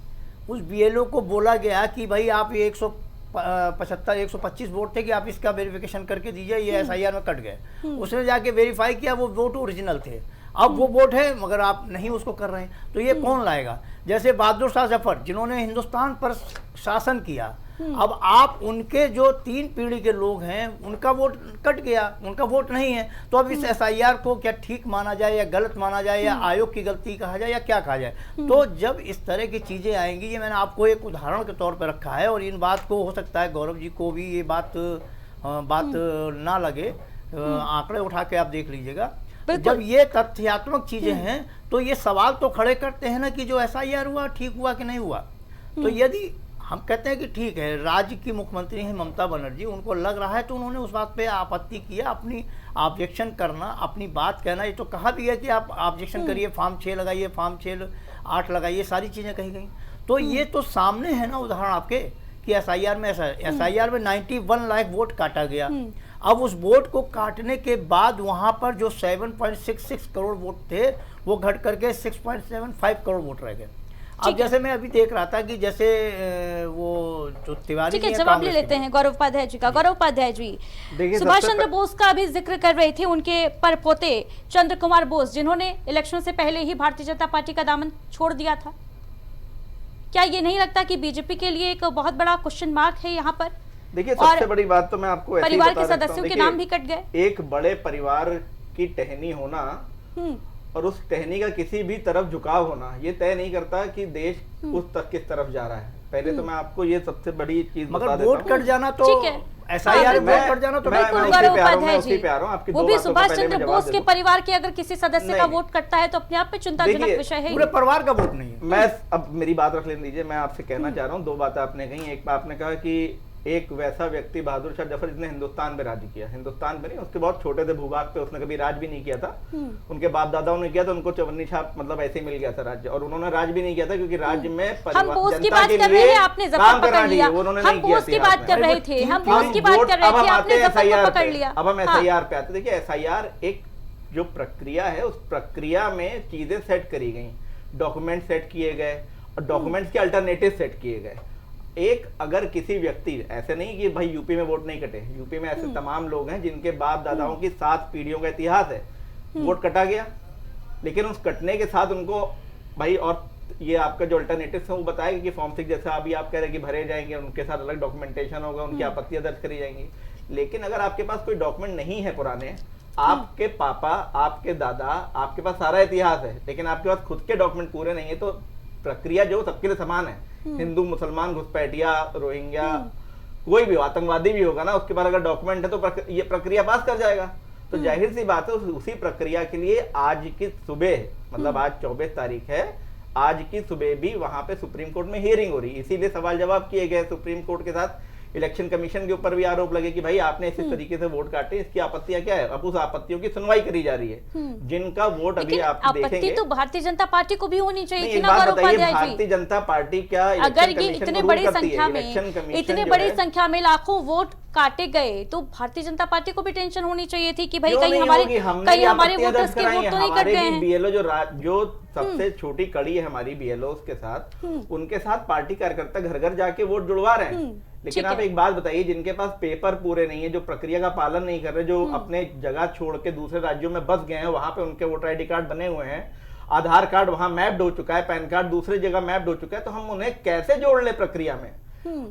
उस बीएलओ को बोला गया कि भाई आप ये 125 वोट थे कि आप इसका वेरिफिकेशन करके दीजिए, ये एसआईआर में कट गए। उसने जाके वेरीफाई किया, वो वोट ओरिजिनल थे, अब वो वोट है मगर आप नहीं उसको कर रहे हैं, तो ये कौन लाएगा? जैसे बहादुर शाह जफर जिन्होंने हिंदुस्तान पर शासन किया, अब आप उनके जो 3 पीढ़ी के लोग हैं उनका वोट कट गया, उनका वोट नहीं है, तो अब इस एसआईआर को क्या ठीक माना जाए या गलत माना जाए या आयोग की गलती कहा जाए या क्या कहा जाए? तो जब इस तरह की चीजें आएंगी, ये मैंने आपको एक उदाहरण के तौर पर रखा है, और इन बात को हो सकता है गौरव जी को भी ये बात ना लगे, आंकड़े उठा के आप देख लीजिएगा। जब ये तथ्यात्मक चीजें हैं तो ये सवाल तो खड़े करते हैं ना कि जो एसआईआर हुआ ठीक हुआ कि नहीं हुआ। तो यदि हम कहते हैं कि ठीक है, राज्य की मुख्यमंत्री हैं ममता बनर्जी, उनको लग रहा है तो उन्होंने उस बात पे आपत्ति किया, अपनी ऑब्जेक्शन करना, अपनी बात कहना, ये तो कहा भी है कि आप ऑब्जेक्शन करिए, फॉर्म 6 लगाइए, फॉर्म 6-8 लगाइए, सारी चीज़ें कही गई। तो ये तो सामने है ना उदाहरण आपके कि एसआईआर में एसआईआर में 91 लाख वोट काटा गया। अब उस वोट को काटने के बाद वहाँ पर जो 7.66 करोड़ वोट थे वो घट करके 6.75 करोड़ वोट रह गए। अब जैसे मैं अभी देख रहा था कि जैसे वो जो तिवारी ठीक है, जी हैं जवाब ले कांग्रेस लेते के, हैं गौरव उपाध्याय जी का। गौरव उपाध्याय जी, देखिए, सुभाष सबसे चंद्र बोस का अभी जिक्र कर रहे थे, उनके परपोते चंद्र कुमार बोस, जिन्होंने इलेक्शन से पहले ही भारतीय जनता पार्टी का दामन छोड़ दिया था। क्या ये नहीं लगता कि बीजेपी के लिए एक बहुत बड़ा क्वेश्चन मार्क है यहाँ पर? देखिए, और सबसे बड़ी बात तो मैं आपको ऐसे ही परिवार बता के देता हूं। सदस्यों के देखिए, नाम भी कट गए। एक बड़े परिवार की टहनी होना और उस टहनी का किसी भी तरफ झुकाव होना ये तय नहीं करता कि देश उस तक किस तरफ जा रहा है। पहले तो मैं आपको ये सबसे बड़ी चीज बता मगर देता वोट कट हूं। जाना तो ठीक है। एसआईआर मैं- वोट कट जाना तो मैं- बिल्कुल मैं गौरव उसी पे आ रहा हूं, उपाध्याय मैं उसी जी, पे आ रहा हूं। आपकी वो दो भी बातों का सुभाष पहले मैं चंद्र जवाब बोस दे के दूं। परिवार के अगर किसी सदस्य का नहीं। वोट कटता है तो अपने आप में चिंताजनक देखिए, विषय है। पूरे परिवार का वोट नहीं है। मैं अब मेरी बात रख लेने दीजिए। मैं आपसे कहना चाह रहा हूँ, दो बातें आपने कही। एक आपने कहा कि एक वैसा व्यक्ति बहादुर शाह जफर जिसने हिंदुस्तान पे राज किया, हिंदुस्तान पे नहीं, उसके बहुत छोटे थे भूभाग पे, उसने कभी राज भी नहीं किया था। उनके बाप दादाओं ने किया तो उनको चवन्नी छाप मतलब ऐसे ही मिल गया था राज्य, और उन्होंने राज भी नहीं किया था क्योंकि राज्य में हम बोस की जनता बात के कर लिए रहे हैं, आपने जफर काम पकड़ करना लिया। चाहिए, उन्होंने हम नहीं किया बोस की इतिहास बात में। कर रहे थे, हम बोस की बात वोट- कर रहे अब थे, हम आपने आते हैं जफर को SIR पकड़ पे। लिया। अब हम हाँ। SIR पे आते। देखिए, SIR एक जो प्रक्रिया है, उस प्रक्रिया में चीजें सेट करी गई, डॉक्यूमेंट सेट किए गए और डॉक्यूमेंट्स के अल्टरनेटिव सेट किए गए। एक अगर किसी व्यक्ति, ऐसे नहीं कि भाई यूपी में वोट नहीं कटे, यूपी में ऐसे तमाम लोग हैं जिनके बाप दादाओं की 7 पीढ़ियों का इतिहास है, वोट कटा गया, लेकिन उस कटने के साथ उनको भाई, और ये आपका जो अल्टरनेटिव है वो बताएगा कि फॉर्म 6 जैसा अभी आप कह रहे हैं कि भरे जाएंगे, उनके साथ अलग डॉक्यूमेंटेशन होगा, उनकी आपत्तियां दर्ज करी जाएंगी। लेकिन अगर आपके पास कोई डॉक्यूमेंट नहीं है पुराने, आपके पापा, आपके दादा, आपके पास सारा इतिहास है, लेकिन आपके पास खुद के डॉक्यूमेंट पूरे नहीं है, तो प्रक्रिया जो सबके लिए समान है, हिंदू, मुसलमान, घुसपैठिया, रोहिंग्या, कोई भी आतंकवादी भी होगा ना, उसके बाद अगर डॉक्यूमेंट है तो ये प्रक्रिया पास कर जाएगा। तो जाहिर सी बात है, उसी प्रक्रिया के लिए आज की सुबह, मतलब आज 24 तारीख है, आज की सुबह भी वहां पे सुप्रीम कोर्ट में हियरिंग हो रही है, इसीलिए सवाल जवाब किए गए सुप्रीम कोर्ट के साथ। इलेक्शन कमीशन के ऊपर भी आरोप लगे कि भाई आपने इस तरीके से वोट काटे, इसकी आपत्तियां क्या है। अब उस आपत्तियों की सुनवाई करी जा रही है, जिनका वोट अभी आप आपत्ति देखेंगे। तो भारतीय जनता पार्टी को भी होनी चाहिए थी एक ना बात गौरव बताइए, उपाध्याय भारतीय जी। जनता पार्टी क्या अगर इलेक्शन ये कमीशन इतने को बड़ी रूल करती है? संख्या में, इलेक्शन कमीशन इतने जो बड़ी है- संख्या में लाखों वोट काटे गए, तो भारतीय जनता पार्टी को भी टेंशन होनी चाहिए थी कि भाई क्यों कहीं नहीं हमारे होगी? हमने कहीं भी हमारे आपत्तियां वोटर्स दर्ज के कराई वोट हैं। तो नहीं कट हमारे गए भी हैं। बीएलओ जो सबसे छोटी कड़ी है हमारी बीएलओ के साथ, उनके साथ पार्टी कार्यकर्ता घर घर जाके वोट जुड़वा रहे हैं। लेकिन ठीक आप है। एक बात बताइए, जिनके पास पेपर पूरे नहीं है, जो प्रक्रिया का पालन नहीं कर रहे, जो अपने जगह छोड़ के दूसरे राज्यों में बस गए हैं, वहां पे उनके वोटर आईडी कार्ड बने हुए हैं, आधार कार्ड वहां मैप्ड हो चुका है, पैन कार्ड दूसरी जगह मैप्ड हो चुका है, तो हम उन्हें कैसे जोड़ ले प्रक्रिया में?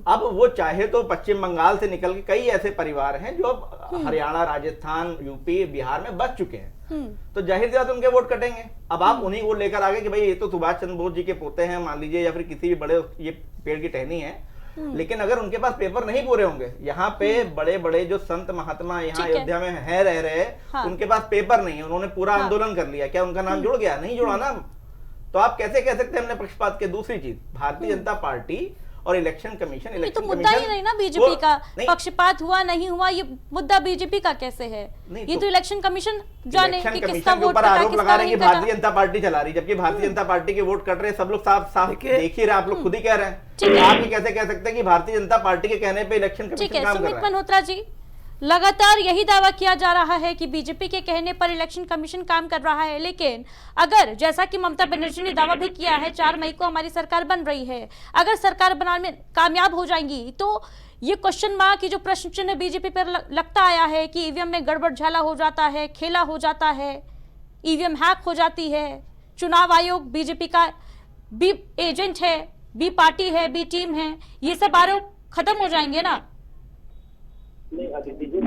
अब वो चाहे तो पश्चिम बंगाल से निकल के कई ऐसे परिवार हैं जो अब हरियाणा, राजस्थान, यूपी, बिहार में बस चुके हैं, तो जाहिर सी बात उनके वोट कटेंगे। अब आप उन्हीं को लेकर आगे कि भाई ये तो सुभाष चंद्र बोस जी के पोते हैं मान लीजिए, या फिर किसी भी बड़े, ये पेड़ की टहनी है, लेकिन अगर उनके पास पेपर नहीं पूरे होंगे, यहाँ पे बड़े बड़े जो संत महात्मा यहाँ ठीक है। अयोध्या में है रह रहे, हाँ। उनके पास पेपर नहीं है, उन्होंने पूरा आंदोलन कर लिया, क्या उनका नाम जुड़ गया? नहीं जुड़ा ना। तो आप कैसे कह सकते हैं हमने पक्षपात किया? दूसरी चीज, भारतीय जनता पार्टी और इलेक्शन कमीशन, ये तो मुद्दा ही नहीं ना बीजेपी का, पक्षपात हुआ नहीं हुआ, ये मुद्दा बीजेपी का कैसे है? ये तो इलेक्शन कमीशन जाने कि किसका कमीशन के वोट ऊपर कटा, आरोप किसका लगा रहे हैं नहीं कि कटा। भारतीय जनता पार्टी चला रही, जबकि भारतीय जनता पार्टी के वोट कट रहे हैं, सब लोग साफ साफ देख ही रहे, आप लोग खुद ही कह रहे हैं। आप ही कैसे कह सकते हैं कि भारतीय जनता पार्टी के कहने पे इलेक्शन ठीक कमीशन है, काम कर सुमित रहा है? मल्होत्रा जी, लगातार यही दावा किया जा रहा है कि बीजेपी के कहने पर इलेक्शन कमीशन काम कर रहा है, लेकिन अगर जैसा कि ममता बनर्जी ने दावा भी किया है 4 मई को हमारी सरकार बन रही है, अगर सरकार बनाने में कामयाब हो जाएंगी तो ये क्वेश्चन मार्क की जो प्रश्न चिन्ह बीजेपी पर लगता आया है कि ईवीएम में गड़बड़ झाला हो जाता है, खेला हो जाता है, ईवीएम हैक हो जाती है, चुनाव आयोग बीजेपी का बी एजेंट है, बी पार्टी है, बी टीम है, ये सब आरोप खत्म हो जाएंगे ना? नहीं अदिति जी,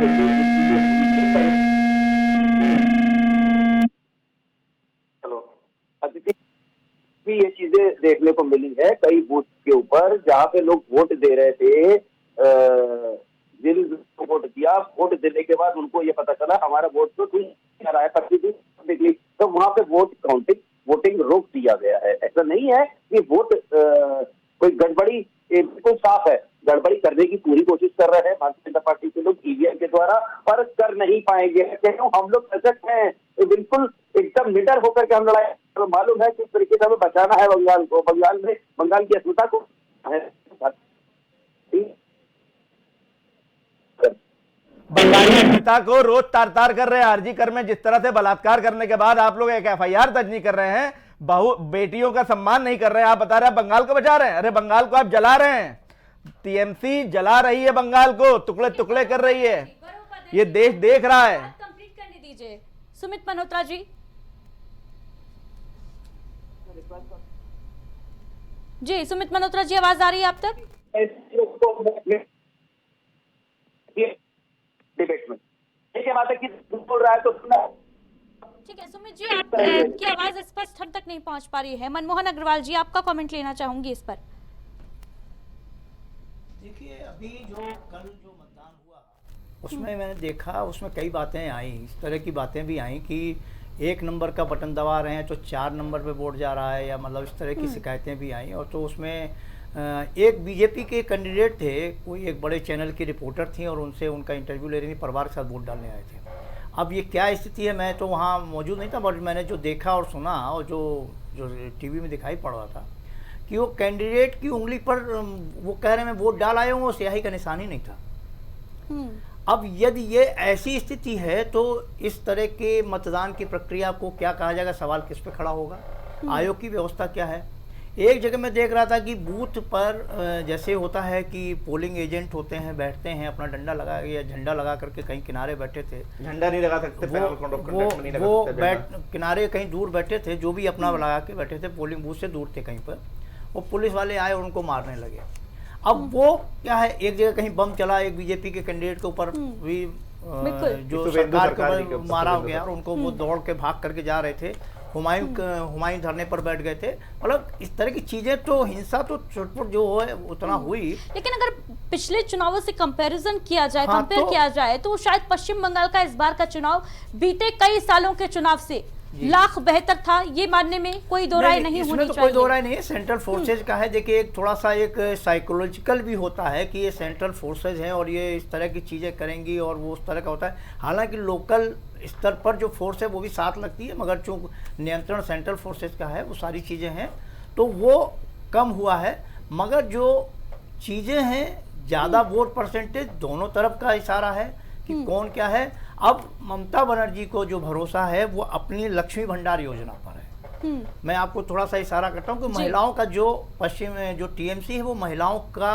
हेलो अदिति भी ये चीजें देखने को मिली है कई बूथ के ऊपर जहाँ पे लोग वोट दे रहे थे, जिन वोट दिया, वोट देने के बाद उनको ये पता चला हमारा वोट तो ठीक रहा है, तो वहाँ पे वोटिंग रोक दिया गया है। ऐसा नहीं है कि वोट कोई गड़बड़ी, बिल्कुल साफ है, गड़बड़ी करने की पूरी कोशिश कर रहे हैं भारतीय जनता पार्टी के लोग ईवीएम के द्वारा, पर कर नहीं पाएंगे। क्यों? हम लोग सशक्त हैं, बिल्कुल एकदम निडर होकर के हम लड़ाई, तो मालूम है किस तरीके से हमें बचाना है बंगाल को, बंगाल की अस्मिता को। बंगाली अस्मिता को रोज तार तार कर रहे हैं। आरजी कर में जिस तरह से बलात्कार करने के बाद आप लोग एक FIR दर्ज नहीं कर रहे हैं, बहू बेटियों का सम्मान नहीं कर रहे हैं। आप बता रहे हैं बंगाल को बचा रहे हैं, अरे बंगाल को आप जला रहे हैं। टीएमसी जला रही है बंगाल को, टुकड़े टुकड़े कर रही है, ये देश देख रहा है। कंप्लीट करने दीजिए सुमित मल्होत्रा जी। जी सुमित मल्होत्रा जी, आवाज आ रही है आप तक? डिबेट में देखिए बात है कि बोल रहा है तो ठीक है सुमित जी, आपकी आवाज स्पष्ट हम तक नहीं पहुंच पा रही है। मनमोहन अग्रवाल जी, आपका कमेंट लेना चाहूंगी इस पर। देखिए अभी जो कल जो मतदान हुआ उसमें मैंने देखा, उसमें कई बातें आई, इस तरह की बातें भी आई कि 1 नंबर का बटन दबा रहे हैं तो 4 नंबर पे वोट जा रहा है, या मतलब इस तरह की शिकायतें भी आई। और तो उसमें एक बीजेपी के कैंडिडेट थे, कोई एक बड़े चैनल की रिपोर्टर थी और उनसे उनका इंटरव्यू ले रही थी, परिवार के साथ वोट डालने आए थे। अब ये क्या स्थिति है, मैं तो वहाँ मौजूद नहीं था, बट मैंने जो देखा और सुना और जो टीवी में दिखाई पड़ रहा था कि वो कैंडिडेट की उंगली पर वो कह रहे हैं मैं वोट डाल आया हूँ, वो स्याही का निशान ही नहीं था। अब यदि ये ऐसी स्थिति है तो इस तरह के मतदान की प्रक्रिया को क्या कहा जाएगा, सवाल किस पे खड़ा होगा, आयोग की व्यवस्था क्या है। एक जगह मैं देख रहा था कि बूथ पर जैसे होता है कि पोलिंग एजेंट होते हैं, बैठते हैं अपना डंडा लगा या झंडा लगा करके कहीं किनारे बैठे थे, झंडा नहीं लगा सकते, वो किनारे कहीं दूर बैठे थे, जो भी अपना लगा के बैठे थे, पोलिंग बूथ से दूर थे कहीं पर, वो पुलिस वाले आए और उनको मारने लगे। अब वो क्या है, एक जगह कहीं बम चला, एक बीजेपी के कैंडिडेट के ऊपर भी जो सरकार के मारा गया और उनको वो दौड़ के भाग करके जा रहे थे, हुमायूं धरने पर बैठ गए थे। मतलब इस तरह की चीजें, तो हिंसा तो चुटपुट जो है उतना हुई। लेकिन अगर पिछले चुनावों से कंपैरिजन किया जाए, कंपेयर किया जाए, तो शायद पश्चिम बंगाल का इस बार का चुनाव बीते कई सालों के चुनाव से लाख बेहतर था, ये मानने में कोई दो राय नहीं होनी चाहिए। कोई दो राय नहीं है। सेंट्रल फोर्सेज का है, देखिए एक थोड़ा सा एक साइकोलॉजिकल भी होता है कि ये सेंट्रल फोर्सेज हैं और ये इस तरह की चीज़ें करेंगी और वो उस तरह का होता है। हालांकि लोकल स्तर पर जो फोर्स है वो भी साथ लगती है, मगर चूँकि नियंत्रण सेंट्रल फोर्सेज का है, वो सारी चीज़ें हैं तो वो कम हुआ है। मगर जो चीज़ें हैं, ज़्यादा वोट परसेंटेज दोनों तरफ का इशारा है कि कौन क्या है। अब ममता बनर्जी को जो भरोसा है वो अपनी लक्ष्मी भंडार योजना पर है। मैं आपको थोड़ा सा इशारा करता हूँ कि महिलाओं का जो पश्चिम में जो टीएमसी है वो महिलाओं का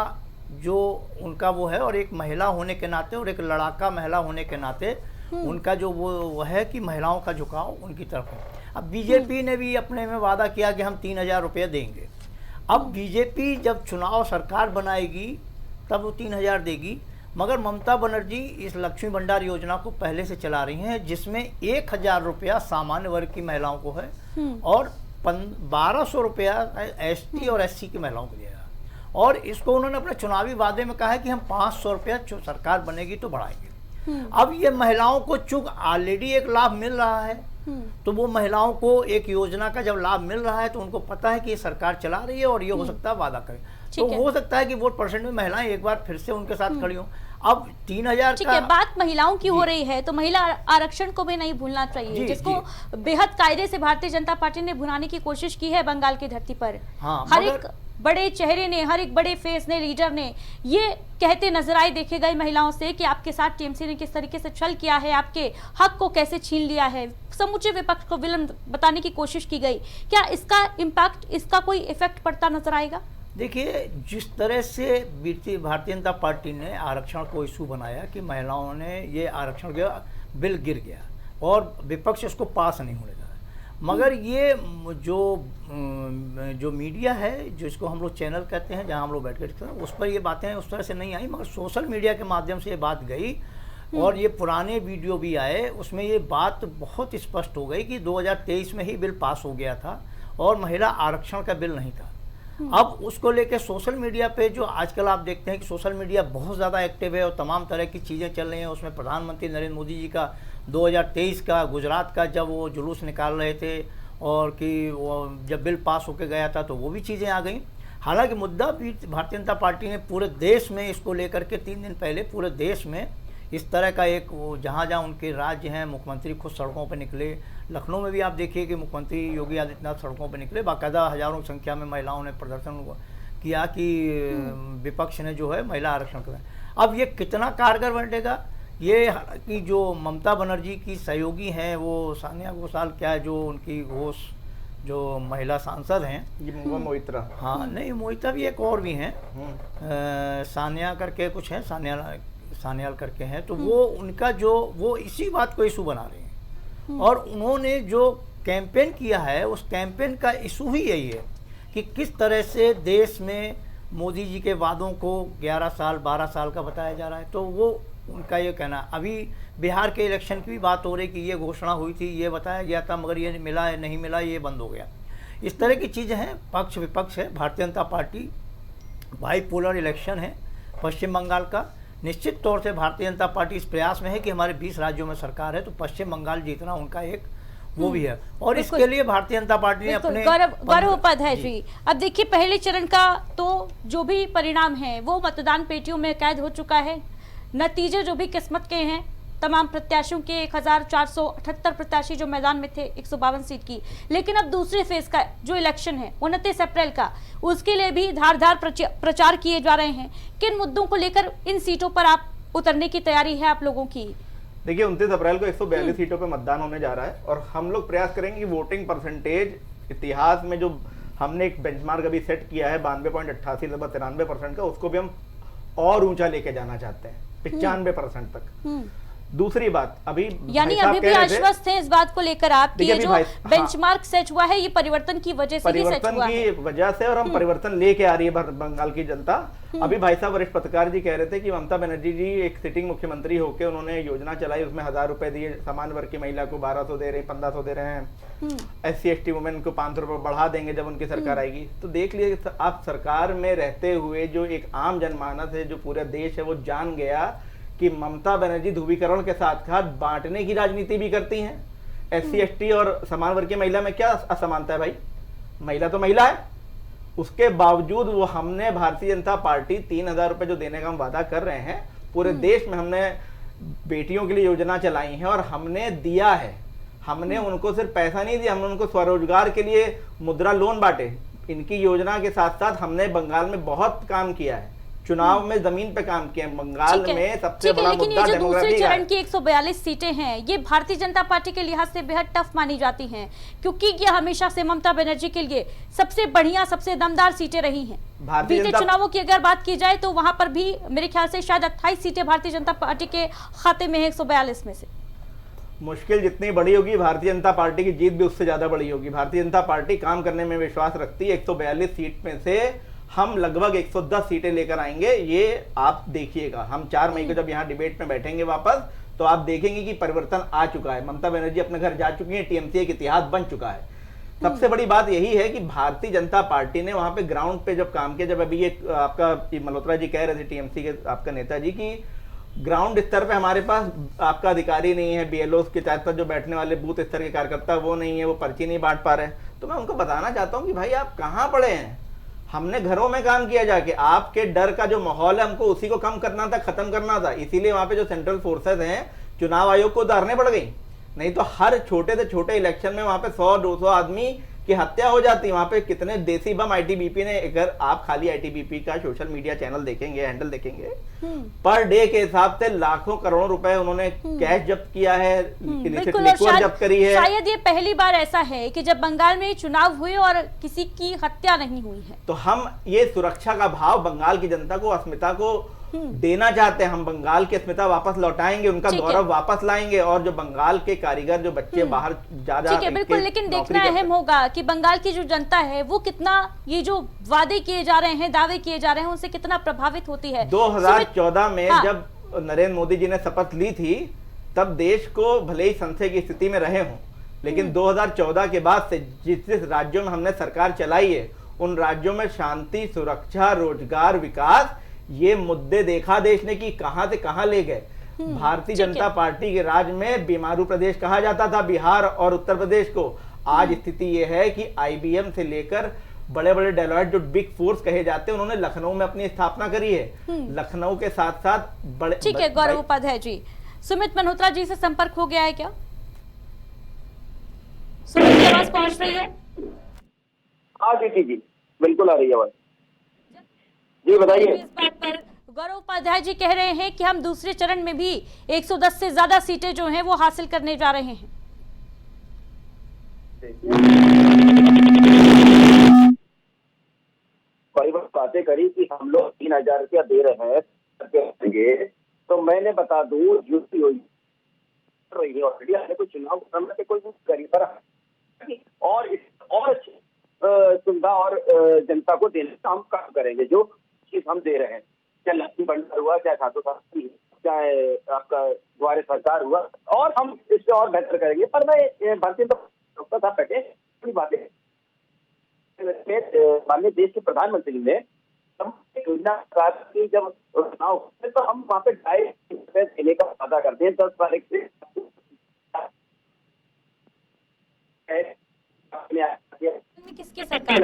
जो उनका वो है, और एक महिला होने के नाते और एक लड़ाका महिला होने के नाते उनका जो वो है कि महिलाओं का झुकाव उनकी तरफ है। अब बीजेपी ने भी अपने में वादा किया कि हम 3000 रुपये देंगे। अब बीजेपी जब चुनाव सरकार बनाएगी तब वो 3000 देगी, मगर ममता बनर्जी इस लक्ष्मी भंडार योजना को पहले से चला रही हैं, जिसमें 1000 रुपया सामान्य वर्ग की महिलाओं को है और 1200 रुपया एसटी और एससी की महिलाओं को दिया। और इसको उन्होंने अपने चुनावी वादे में कहा है कि हम 500 रुपया सरकार बनेगी तो बढ़ाएंगे। अब ये महिलाओं को चूंकि ऑलरेडी एक लाभ मिल रहा है, तो वो महिलाओं को एक योजना का जब लाभ मिल रहा है तो उनको पता है कि ये सरकार चला रही है और ये हो सकता है वादा करे, तो हो सकता है कि वोट परसेंट में महिलाएं एक बार फिर से उनके साथ खड़ी हों। अब 3000 ठीक है, बात महिलाओं की हो रही है तो महिला आरक्षण को भी नहीं भूलना चाहिए, जिसको बेहद कायदे से भारतीय जनता पार्टी ने भुनाने की कोशिश की है बंगाल की धरती पर। हर एक बड़े चेहरे ने, हर एक बड़े फेस ने, लीडर ने ये कहते नजर आए देखे गए महिलाओं से कि आपके साथ टीएमसी ने किस तरीके से छल किया है, आपके हक को कैसे छीन लिया है, समूचे विपक्ष को विलन बताने की कोशिश की गई। क्या इसका इम्पैक्ट, इसका कोई इफेक्ट पड़ता नजर आएगा? देखिए, जिस तरह से भारतीय जनता पार्टी ने आरक्षण को इशू बनाया कि महिलाओं ने ये आरक्षण का बिल गिर गया और विपक्ष इसको पास नहीं होने देगा, मगर ये जो मीडिया है, जो इसको हम लोग चैनल कहते हैं, जहां हम लोग बैठ कर उस पर ये बातें उस तरह से नहीं आई, मगर सोशल मीडिया के माध्यम से ये बात गई और ये पुराने वीडियो भी आए, उसमें ये बात बहुत स्पष्ट हो गई कि 2023 में ही बिल पास हो गया था और महिला आरक्षण का बिल नहीं था। अब उसको लेके सोशल मीडिया पे जो आजकल आप देखते हैं कि सोशल मीडिया बहुत ज़्यादा एक्टिव है और तमाम तरह की चीज़ें चल रही हैं। उसमें प्रधानमंत्री नरेंद्र मोदी जी का 2023 का गुजरात का जब वो जुलूस निकाल रहे थे और कि वो जब बिल पास होके गया था तो वो भी चीज़ें आ गई। हालांकि मुद्दा भी भारतीय जनता पार्टी ने पूरे देश में इसको लेकर के 3 दिन पहले पूरे देश में इस तरह का एक वो जहाँ उनके राज्य हैं, मुख्यमंत्री खुद सड़कों पर निकले। लखनऊ में भी आप देखिए कि मुख्यमंत्री योगी आदित्यनाथ सड़कों पर निकले, बाकायदा हजारों की संख्या में महिलाओं ने प्रदर्शन किया कि विपक्ष ने जो है महिला आरक्षण कराया। अब ये कितना कारगर बैठेगा, ये कि जो ममता बनर्जी की सहयोगी हैं वो सानिया घोषाल क्या है, जो उनकी घोष जो महिला सांसद हैं, ये मोहित्रा, हाँ नहीं मोहिता भी एक और भी हैं, सानिया करके कुछ है, सान्याल करके हैं, तो वो उनका वो इसी बात को इशू बना रहे हैं। और उन्होंने जो कैंपेन किया है उस कैंपेन का इशू ही यही है कि किस तरह से देश में मोदी जी के वादों को 11 साल 12 साल का बताया जा रहा है। तो वो उनका ये कहना, अभी बिहार के इलेक्शन की भी बात हो रही कि ये घोषणा हुई थी, ये बताया गया था, मगर ये मिला है नहीं मिला, ये बंद हो गया। इस तरह की चीज़ें हैं, पक्ष विपक्ष है। Bharatiya Janata party bipolar election है पश्चिम बंगाल का। निश्चित तौर से भारतीय जनता पार्टी इस प्रयास में है कि हमारे 20 राज्यों में सरकार है, तो पश्चिम बंगाल जीतना उनका एक वो भी है। और इसके लिए भारतीय जनता पार्टी ने अपने गौरव उपाध्याय जी, अब देखिए पहले चरण का तो जो भी परिणाम है वो मतदान पेटियों में कैद हो चुका है। नतीजे जो भी किस्मत के हैं, तमाम प्रत्याशियों के 1478 प्रत्याशी जो मैदान में थे 152 सीट की। लेकिन अब दूसरे फेज का जो इलेक्शन है 29 अप्रैल का, उसके लिए भी धारदार प्रचार किए जा रहे हैं। किन मुद्दों को लेकर इन सीटों पर आप उतरने की तैयारी है आप लोगों की? देखिए 29 अप्रैल को 142 सीटों पे मतदान होने जा रहा है और हम लोग प्रयास करेंगे कि वोटिंग परसेंटेज इतिहास में जो हमने एक बेंचमार्क अभी सेट किया है 92.88 लगभग 93% का, उसको भी हम और ऊंचा लेके जाना चाहते हैं 95% तक। दूसरी बात, अभी यानी अभी भी आश्वस्त हैं इस बात को लेकर आप कि ये जो बेंचमार्क सेट हुआ है ये परिवर्तन की वजह से ही सेट हुआ है, परिवर्तन की वजह से, और हम परिवर्तन लेके आ रही है बंगाल की जनता। अभी भाई साहब वरिष्ठ पत्रकार जी कह रहे थे कि ममता बनर्जी जी एक सिटिंग मुख्यमंत्री होकर उन्होंने योजना चलाई, उसमें 1000 रुपए दिए, सामान्य वर्ग की महिला को 1200 दे रहे, 1500 दे रहे हैं, SC/ST वुमेन को 500 रुपए बढ़ा देंगे जब उनकी सरकार आएगी। तो देख लीजिए आप, सरकार में रहते हुए जो एक आम जनमानस है, जो पूरा देश है, वो जान गया कि ममता बनर्जी ध्रुवीकरण के साथ साथ बांटने की राजनीति भी करती हैं। SC/ST और समान वर्ग की महिला में क्या असमानता है भाई? महिला तो महिला है। उसके बावजूद वो हमने भारतीय जनता पार्टी 3000 रुपए जो देने का हम वादा कर रहे हैं, पूरे देश में हमने बेटियों के लिए योजना चलाई है और हमने दिया है। हमने उनको सिर्फ पैसा नहीं दिया, हमने उनको स्वरोजगार के लिए मुद्रा लोन बांटे। इनकी योजना के साथ साथ हमने बंगाल में बहुत काम किया है, चुनाव में जमीन पे काम किया। बंगाल में सबसे बड़ा मुद्दा डेमोग्राफी दूसरे चरण की 142 सीटें हैं, ये भारतीय जनता पार्टी के लिहाज से बेहद टफ मानी जाती हैं, क्योंकि ये हमेशा से ममता बनर्जी के लिए सबसे बढ़िया, सबसे दमदार सीटें रही हैं। बीते चुनावों की अगर बात की जाए तो वहां पर भी मेरे ख्याल से शायद 28 सीटें भारतीय जनता पार्टी के खाते में है 142 में से। मुश्किल जितनी बड़ी होगी, भारतीय जनता पार्टी की जीत भी उससे ज्यादा बड़ी होगी। भारतीय जनता पार्टी काम करने में विश्वास रखती है। 142 सीट में से हम लगभग 110 सीटें लेकर आएंगे, ये आप देखिएगा। हम 4 मई को जब यहाँ डिबेट में बैठेंगे वापस, तो आप देखेंगे कि परिवर्तन आ चुका है। ममता बनर्जी अपने घर जा चुकी है, TMC एक इतिहास बन चुका है। सबसे बड़ी बात यही है कि भारतीय जनता पार्टी ने वहां पे ग्राउंड पे जब काम किया, जब अभी ये आपका मल्होत्रा जी कह रहे थे TMC के आपका नेताजी की ग्राउंड स्तर पे हमारे पास आपका अधिकारी नहीं है, BLOs के चार जो बैठने वाले बूथ स्तर के कार्यकर्ता वो नहीं है, वो पर्ची नहीं बांट पा रहे हैं। तो मैं उनको बताना चाहता हूँ कि भाई आप कहाँ पड़े हैं? हमने घरों में काम किया जाके, आपके डर का जो माहौल है हमको उसी को कम करना था, खत्म करना था। इसीलिए वहां पे जो सेंट्रल फोर्सेस हैं, चुनाव आयोग को उतारने पड़ गई। नहीं तो हर छोटे से छोटे इलेक्शन में वहां पे 100-200 आदमी की हत्या हो जाती। वहां पे कितने देसी बम ITBP ने, अगर आप खाली ITBP का सोशल मीडिया चैनल देखेंगे, हैंडल देखेंगे, पर डे के हिसाब से लाखों करोड़ों रुपए उन्होंने कैश जब्त किया है, इलिसिट लिक्विड जब्त करी है। शायद ये पहली बार ऐसा है कि जब बंगाल में चुनाव हुए और किसी की हत्या नहीं हुई है। तो हम ये सुरक्षा का भाव बंगाल की जनता को, अस्मिता को देना चाहते हैं। हम बंगाल की अस्मिता वापस लौटाएंगे, उनका गौरव वापस लाएंगे, और जो बंगाल के कारीगर, जो बच्चे बाहर जा बिल्कुल, लेकिन देखना अहम होगा कि बंगाल की जो जनता है वो कितना, ये जो वादे किए जा रहे हैं, दावे किए जा रहे हैं, उनसे कितना प्रभावित होती है। 2014 में जब नरेंद्र मोदी जी ने शपथ ली थी, तब देश को भले ही संशय की स्थिति में रहे हों, लेकिन 2014 के बाद से जिस राज्यों में हमने सरकार चलाई है, उन राज्यों में शांति, सुरक्षा, रोजगार, विकास, ये मुद्दे देखा देश ने कि कहां से कहां ले गए। भारतीय जनता पार्टी के राज में बीमारू प्रदेश कहा जाता था बिहार और उत्तर प्रदेश को। आज स्थिति यह है कि IBM से लेकर बड़े बड़े डेलॉयट जो बिग फोर्स कहे जाते हैं, उन्होंने लखनऊ में अपनी स्थापना करी है। लखनऊ के साथ साथ बड़े, ठीक है गौरव उपाध्याय जी, सुमित मल्होत्रा जी से संपर्क हो गया है क्या? सुमित की आवाज पहुंच रही है? हाँ जी, बिल्कुल आ रही है आवाज जी, बताइए। इस बात पर गौरव उपाध्याय जी कह रहे हैं कि हम दूसरे चरण में भी 110 से ज्यादा सीटें जो हैं वो हासिल करने जा रहे हैं। बातें करी कि हम लोग 3,000 रुपया दे रहे हैं, तो मैंने बता दूं यूपी रही ऑलरेडी हमने कोई चुनाव करने के कोई गरीब और अच्छी सुविधा और जनता को देने का हम काम करेंगे। जो चीज हम दे रहे हैं, चाहे लक्ष्मी भंडार हुआ, चाहे खातू साथी, चाहे आपका द्वारे सरकार हुआ, और हम इससे और बेहतर करेंगे। पर मैं भारतीय जनता साहब बैठे अपनी बातें माननीय देश के प्रधानमंत्री ने योजना की जब चुनाव होते तो हम वहाँ पे 2.5 देने का वादा करते हैं 10 तारीख से। किसकी सरकार?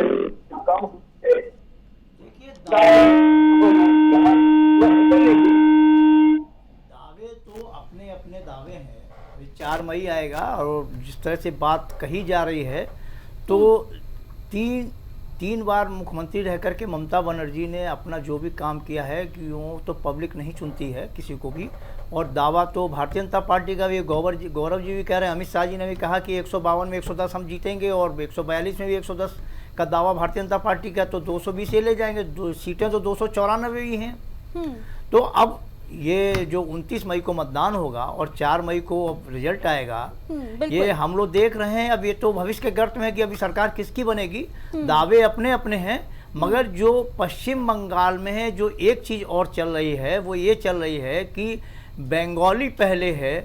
दावे तो अपने अपने दावे हैं। 4 मई आएगा और जिस तरह से बात कही जा रही है तो तीन बार मुख्यमंत्री रह करके ममता बनर्जी ने अपना जो भी काम किया है कि वो तो पब्लिक नहीं चुनती है किसी को भी। और दावा तो भारतीय जनता पार्टी का भी गौरव जी भी कह रहे हैं, अमित शाह जी ने भी कहा कि 152 में 110 हम जीतेंगे और 142 में भी 110 का दावा भारतीय जनता पार्टी का, तो 220 ले जाएंगे। सीटें तो 294 ही हैं। तो अब ये जो 29 मई को मतदान होगा और 4 मई को अब रिजल्ट आएगा, ये हम लोग देख रहे हैं। अब ये तो भविष्य के गर्त में है कि अभी सरकार किसकी बनेगी। दावे अपने अपने हैं, मगर जो पश्चिम बंगाल में है जो एक चीज और चल रही है वो ये चल रही है कि बंगाली पहले है,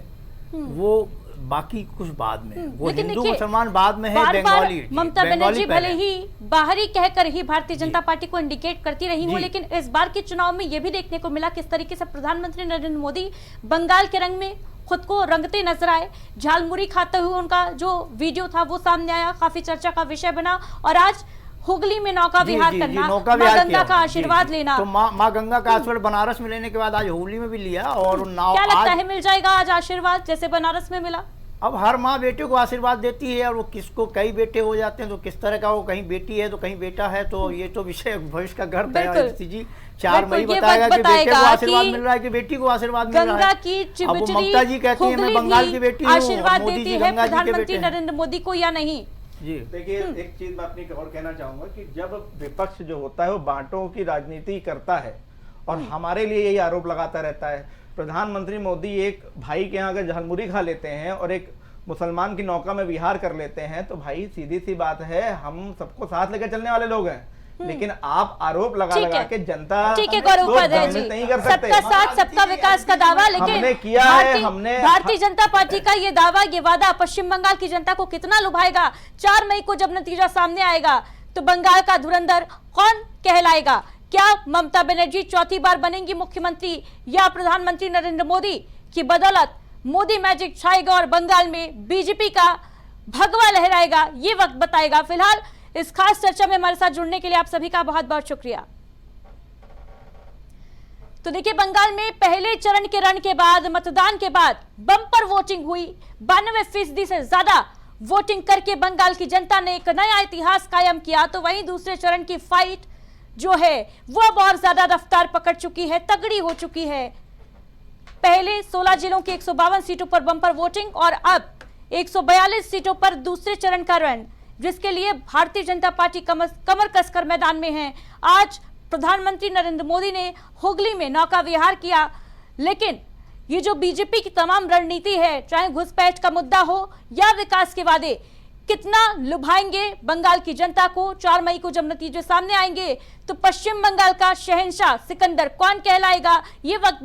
वो बाकी कुछ बाद में, वो हिंदू मुसलमान बाद में है। बंगाली ममता बनर्जी भले ही बाहरी कहकर ही भारतीय जनता पार्टी को इंडिकेट करती रही हूँ, लेकिन इस बार के चुनाव में यह भी देखने को मिला किस तरीके से प्रधानमंत्री नरेंद्र मोदी बंगाल के रंग में खुद को रंगते नजर आए। झालमुरी खाते हुए उनका जो वीडियो था वो सामने आया, काफी चर्चा का विषय बना। और आज हुगली में नौका विहार करना, माँ गंगा का आशीर्वाद लेना, तो माँ गंगा का आशीर्वाद बनारस में लेने के बाद आज हुगली में भी लिया। और क्या लगता है मिल जाएगा आज आशीर्वाद जैसे बनारस में मिला? अब हर माँ बेटे को आशीर्वाद देती है और वो किसको कई बेटे हो जाते हैं तो किस तरह का, वो कहीं बेटी है तो कहीं बेटा है, तो ये तो विषय भविष्य का गर्त है। जी 4 मई बताएगा कि बेटे को आशीर्वाद मिल रहा है कि बेटी को आशीर्वाद मिल रहा है। अब ममता जी कहती है मैं बंगाल की बेटी हूँ, आशीर्वाद देती है प्रधानमंत्री नरेंद्र मोदी को या नहीं? जी देखिए, एक चीज मैं अपनी और कहना चाहूंगा कि जब विपक्ष जो होता है वो बांटों की राजनीति करता है और हमारे लिए यही आरोप लगाता रहता है। प्रधानमंत्री मोदी एक भाई के यहाँ अगर झालमुरी खा लेते हैं और एक मुसलमान की नौका में विहार कर लेते हैं तो भाई सीधी सी बात है, हम सबको साथ लेकर चलने वाले लोग हैं। लेकिन आप आरोप लगा के जनता नहीं कर सकते। सबका साथ सबका विकास का दावा, लेकिन किया है हमने। भारतीय जनता पार्टी का ये दावा, ये वादा पश्चिम बंगाल की जनता को कितना लुभाएगा? 4 मई को जब नतीजा सामने आएगा तो बंगाल का धुरंधर कौन कहलाएगा? क्या ममता बनर्जी चौथी बार बनेंगी मुख्यमंत्री या प्रधानमंत्री नरेंद्र मोदी की बदौलत मोदी मैजिक छाएगा और बंगाल में बीजेपी का भगवा लहराएगा? ये वक्त बताएगा। फिलहाल इस खास चर्चा में हमारे साथ जुड़ने के लिए आप सभी का बहुत बहुत शुक्रिया। तो देखिए, बंगाल में पहले चरण के रण के बाद, मतदान के बाद बम्पर वोटिंग हुई। 92% से ज्यादा वोटिंग करके बंगाल की जनता ने एक नया इतिहास कायम किया। तो वहीं दूसरे चरण की फाइट जो है वो अब और ज्यादा रफ्तार पकड़ चुकी है, तगड़ी हो चुकी है। पहले 16 जिलों की 152 सीटों पर बम्पर वोटिंग और अब 142 सीटों पर दूसरे चरण का रण, जिसके लिए भारतीय जनता पार्टी कमर कसकर मैदान में है। आज प्रधानमंत्री नरेंद्र मोदी ने हुगली में नौका विहार किया, लेकिन ये जो बीजेपी की तमाम रणनीति है, चाहे घुसपैठ का मुद्दा हो या विकास के वादे, कितना लुभाएंगे बंगाल की जनता को? 4 मई को जब नतीजे सामने आएंगे तो पश्चिम बंगाल का शहंशाह सिकंदर कौन कहलाएगा? ये वक्त